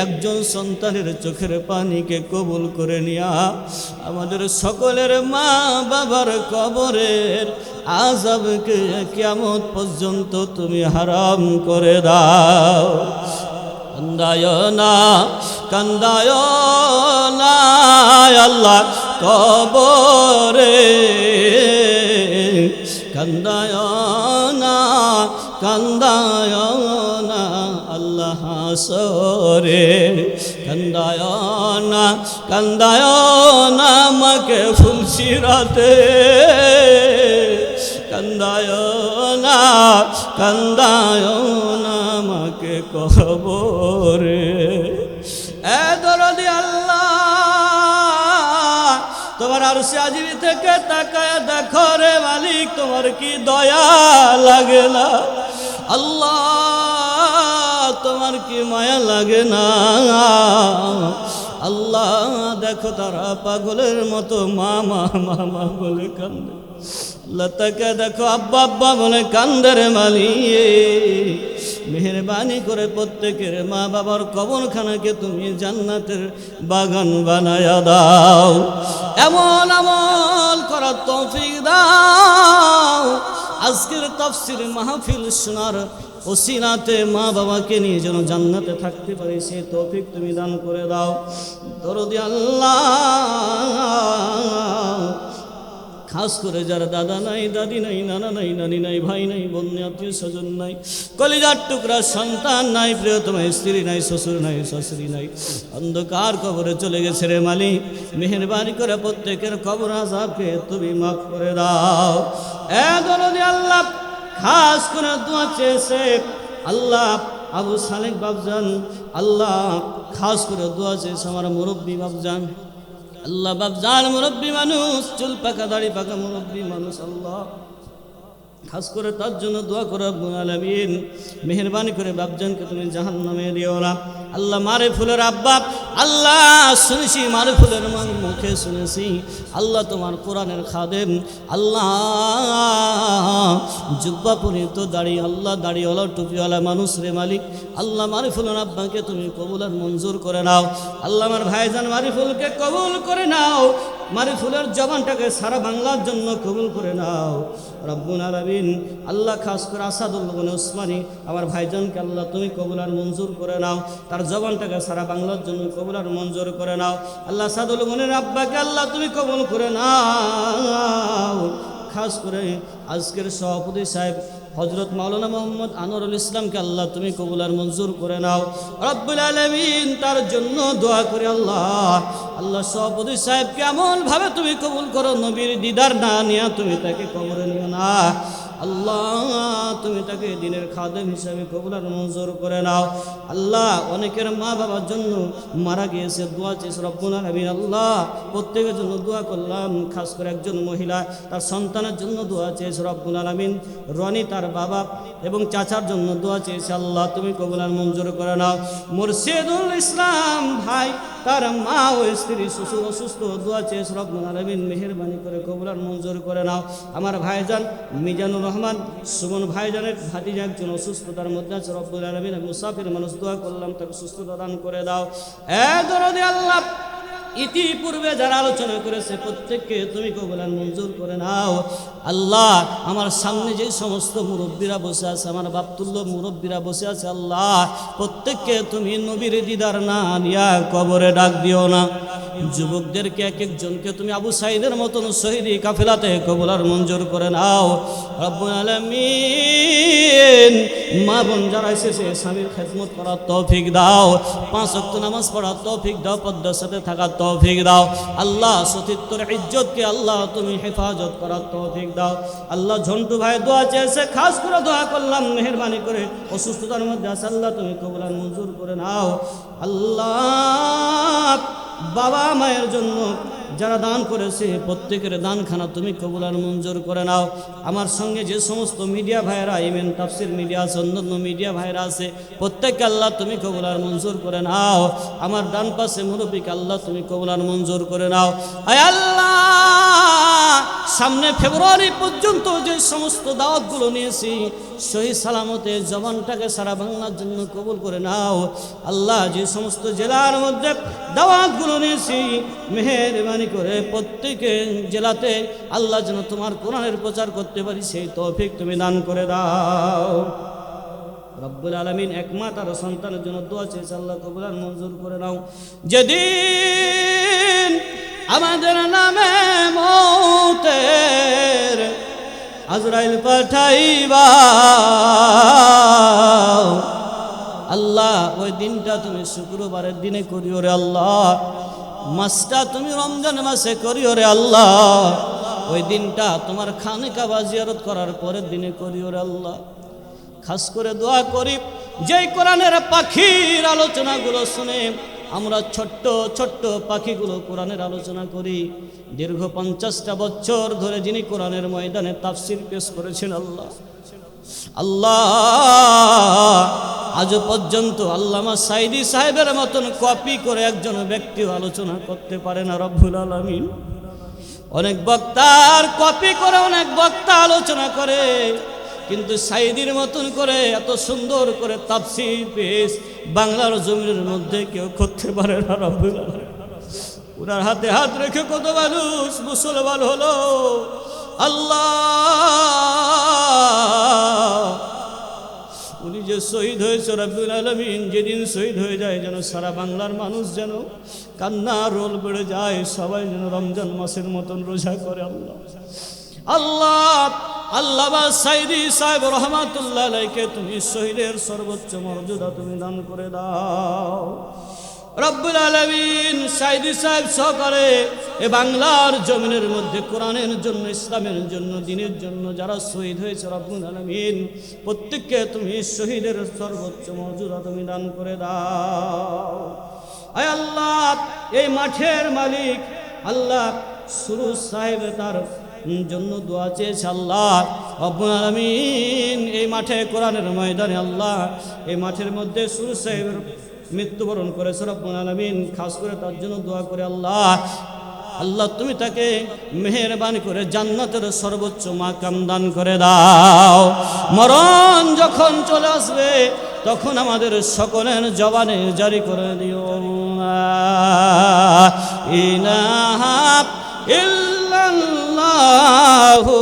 একজন সন্তানের চোখের পানিকে কবুল করে নিয়া আমাদের সকলের মা বাবার কবরের আযাবকে কিয়ামত পর্যন্ত তুমি হারাম করে দাও। কান্দায় না, কান্দায় না আল্লাহ কবরে, কান্দায় না, কান্দায় না আল্লাহ হাসরে, কান্দায় না, কান্দায় না মাকে ফুলসিরাতে, কান্দায় না, কান্দায় না মাকে কবরে। এ দরদি আল্লাহ, তোমার আরশে আজিম থেকে তাকায় দেখো রে মালিক, তোমার কি দয়া লাগে না? আল্লাহ, তোমার কি মায়া লাগে না? আল্লাহ, দেখো তারা পাগলের মতো মা মা মা মা বলে কান্দে। আল্লাহ, তাকে দেখো আব্বা আব্বা বলে কান্দে রে মালিক। মেহেরবানি করে প্রত্যেকের মা বাবার কবরখানাকে তুমি জান্নাতের বাগান বানায়া দাও। এমন আমল করার তৌফিক দাও। আজকের তাফসীর মাহফিল শোনার ওসিলাতে মা বাবাকে নিয়ে যেন জান্নাতে থাকতে পারি, সে তৌফিক তুমি দান করে দাও। দরদি আল্লাহ, খাস করে যারা দাদা নাই, দাদি নাই, নানা নাই, নানি নাই, ভাই নাই, বোন নাই, আত্মীয় স্বজন নাই, কলিজার টুকরা সন্তান নাই, প্রিয়তম স্ত্রী নাই, শ্বশুর নাই, শাশুড়ি নাই, অন্ধকার কবরে চলে গেছে রে মালিক। মেহেরবানি করে প্রত্যেকের কবর আযাবকে তুমি মাফ করে দাও। এ দরদি আল্লাহ, খাস করে দোয়া চেয়েছে আল্লাহ আবু সালেক বাবজান। আল্লাহ, খাস করে দোয়া চেয়েছে আমার মুরব্বী বাবজান। আল্লাহ, বাবজান মুরব্বী মানুষ, চুল পাকা দাড়ি পাকা মুরব্বী মানুষ। আল্লাহ, খাস করে তার জন্য দোয়া করো রব্বুল আলামিন। মেহেরবানি করে বাবজানকে তুমি জাহান্নামে দিও না। আল্লাহ, মারে ফুলের আব্বা, আল্লাহ শুনেছি মারে ফুলের মুখে শুনেছি আল্লাহ তোমার কোরআনের খাদেম। আল্লাহ, জুব্বা পরিহিত দাড়ি, আল্লাহ দাড়িওয়ালা টুপিওয়ালা মানুষ রে মালিক। আল্লাহ, মারে ফুলের আব্বাকে তুমি কবুল আর মঞ্জুর করে নাও। আল্লাহ, আমার ভাইজান মারে ফুলকে কবুল করে নাও। মারে ফুলের জবানটাকে সারা বাংলার জন্য কবুল করে নাও রব্বুল আলামিন। আল্লাহ, খাস করে আসাদুল গনি উসমানী আমার ভাইজানকে আল্লাহ তুমি কবুল আর মঞ্জুর করে নাও। তার জবানটাকে সারা বাংলার জন্য কবুল আর মঞ্জুর করে নাও। আল্লাহ, আসাদুল গনির আব্বাকে আল্লাহ তুমি কবুল করে নাও। খাস করে আজকের সভাপতি সাহেব হযরত মাওলানা মোহাম্মদ আনোয়ারুল ইসলামকে আল্লাহ তুমি কবুল আর মঞ্জুর করে নাও রব্বুল আলামিন। তার জন্য দোয়া করে আল্লাহ, আল্লাহ সভাপতি সাহেবকে এমনভাবে তুমি কবুল করো, নবীর দিদার না নিয়ে তুমি তাকে কবরে নিও না। আল্লাহ, তুমি তাকে দিনের খাদেম হিসাবে কবুল আর মঞ্জুর করে নাও। আল্লাহ, অনেকের মা বাবার জন্য মারা গিয়েছে, দোয়া চেয়েছে রব্বুল আলামিন। আল্লাহ, প্রত্যেকের জন্য দোয়া করলাম। খাস করে একজন মহিলা তার সন্তানের জন্য দোয়া চেয়েছে রব্বুল আলামিন। রনি তার বাবা এবং চাচার জন্য দোয়া চেয়েছে, আল্লাহ তুমি কবুল আর মঞ্জুর করে নাও। মুর্শিদুল ইসলাম ভাই তার মা ও স্ত্রী শ্বশুর অসুস্থ, দোয়া চেয়েছে রব্বুল আলামিন। মেহেরবানি করে কবুল আর মঞ্জুর করে নাও। আমার ভাইজান মিজানুর রহমান সুমন ভাইজানের ভাতিজা একজন অসুস্থতার মধ্যে আছে রব্বুল আলামিন। মুসাফির মানুষ, দোয়া করলাম তাকে সুস্থতা দান করে দাও। এ দরদি আল্লাহ, ইতিপূর্বে যারা আলোচনা করেছে প্রত্যেককে তুমি কবুল আর মঞ্জুর করে নাও। আল্লাহ, আমার সামনে যে সমস্ত মুরব্বীরা বসে আছে, আমার বাপতুল্য মুরব্বীরা বসে আছে, আল্লাহ প্রত্যেককে তুমি নবীর দিদার না নিয়া কবরে ডাক দিও না। যুবকদেরকে এক একজনকে তুমি আবু সাইদের মতন শহীদি কাফেলাতে কবুল আর মঞ্জুর করে নাও রব্বুল আলামিন। মা বোন যারা এসেছে স্বামীর খেদমত করার তৌফিক দাও, 5 ওয়াক্ত নামাজ পড়ার তৌফিক দাও, পর্দার সাথে থাকার তৌফিক দাও। আল্লাহ সতীত্বর ইজ্জতকে আল্লাহ তুমি হেফাজত করার তৌফিক দাও। আল্লাহ ঝন্টু ভাই দোয়া চেয়েছে, খাস করে দোয়া করলাম মেহেরবানি করে, অসুস্থতার মধ্যে আছে আল্লাহ তুমি কবুল আর মঞ্জুর করে নাও। আল্লাহ বাবা মায়ের জন্য যারা দান করেছে প্রত্যেকের দানখানা তুমি কবুল আর মঞ্জুর করে নাও। আমার সঙ্গে যে সমস্ত মিডিয়া ভাইরা ইমেন তাফসির মিডিয়া আছে, অন্যান্য মিডিয়া ভাইরা আছে, প্রত্যেককে আল্লাহ তুমি কবুল আর মঞ্জুর করে নাও। আমার ডান পাশে মুরব্বিকে আল্লাহ তুমি কবুল আর মঞ্জুর করে নাও। আয় আল্লাহ, সামনে ফেব্রুয়ারি পর্যন্ত যে সমস্ত দাওয়াতগুলো নিয়েছি সহি সালামতে জবানটাকে সারা বাংলার জন্য কবুল করে নাও। আল্লাহ যে সমস্ত জেলার মধ্যে দাওয়াতগুলো নিয়েছি মেহেরবানি করে প্রত্যেকে জেলাতে আল্লাহ যেন তোমার কোরআনের প্রচার করতে পারি সেই তৌফিক তুমি দান করে দাও। রব্বুল আলামিন একমাত্র আর সন্তানের জন্য দোয়া চেয়েছে আল্লাহ কবুল আর মঞ্জুর করে নাও। যেদিন আমাদের নামে মৌতের আজরাইল পাঠাইবা আল্লাহ, ওই দিনটা তুমি শুক্রবারের দিনে করিও রে আল্লাহ, মাসটা তুমি রমজান মাসে করিও রে আল্লাহ, ওই দিনটা তোমার খানে কাবা জিয়ারত করার পরের দিনে করিও রে আল্লাহ। খাস করে দোয়া করি যেই কোরআনের পাখির আলোচনাগুলো শুনে আমরা ছোট্ট ছোট্ট পাখিগুলো কোরআনের আলোচনা করি, দীর্ঘ 50টা বছর ধরে যিনি কোরআনের ময়দানে তাফসির পেশ করেছেন আল্লাহ, আল্লাহ আজ পর্যন্ত আল্লামা সাইদি সাহেবের মতন কপি করে একজন ব্যক্তিও আলোচনা করতে পারে না রব্বুল আলামিন। অনেক বক্তার কপি করে অনেক বক্তা আলোচনা করে, কিন্তু সাইদির মতন করে এত সুন্দর করে তাফসীর পেশ বাংলার জমিনের মধ্যে কেউ করতে পারে না রব্বুল আলামিন। ওনার হাতে হাত রেখে কত মানুষ মুসলমান হলো আল্লাহ। উনি যে শহীদ হয়েছে রব্বুল আলামিন, যেদিন শহীদ হয়ে যায় যেন সারা বাংলার মানুষ যেন কান্না রোল বেড়ে যায়, সবাই যেন রমজান মাসের মতন রোজা করে আল্লাহ। আল্লাহ আল্লামা সাইদি সাহেব রহমাতুল্লাহ আলাইকে তুমি শহীদের সর্বোচ্চ মর্যাদা তুমি দান করে দাও রব্বুল আলামিন। সাইদি সাহেব সহকারে এ বাংলার জমিনের মধ্যে কোরআনের জন্য, ইসলামের জন্য, দ্বীনের জন্য যারা শহীদ হয়েছে রব্বুল আলামিন প্রত্যেককে তুমি শহীদের সর্বোচ্চ মর্যাদা তুমি দান করে দাও। আয় আল্লাহ, এই মাঠের মালিক আল্লাহ সুরুজ সাহেব তার জন্য দোয়া চেয়েছে আল্লাহ রব্বুল আলামিন। এই মাঠে কোরআনের ময়দানে আল্লাহ, এই মাঠের মধ্যে সুরুজ সাহেবের মৃত্যুবরণ করেছে রব্বুল আলামিন, খাস করে তার জন্য দোয়া করে আল্লাহ, আল্লাহ তুমি তাকে মেহেরবানি করে জান্নাতের সর্বোচ্চ মাকাম দান করে দাও। মরণ যখন চলে আসবে তখন আমাদের সকলের জবানে জারি করে দিও ইলাহা ইল্লাল্লাহু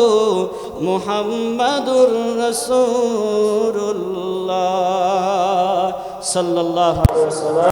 মুহাম্মাদুর রাসূলুল্লাহ সাল্লাল্লাহু আলাইহি ওয়াসাল্লাম।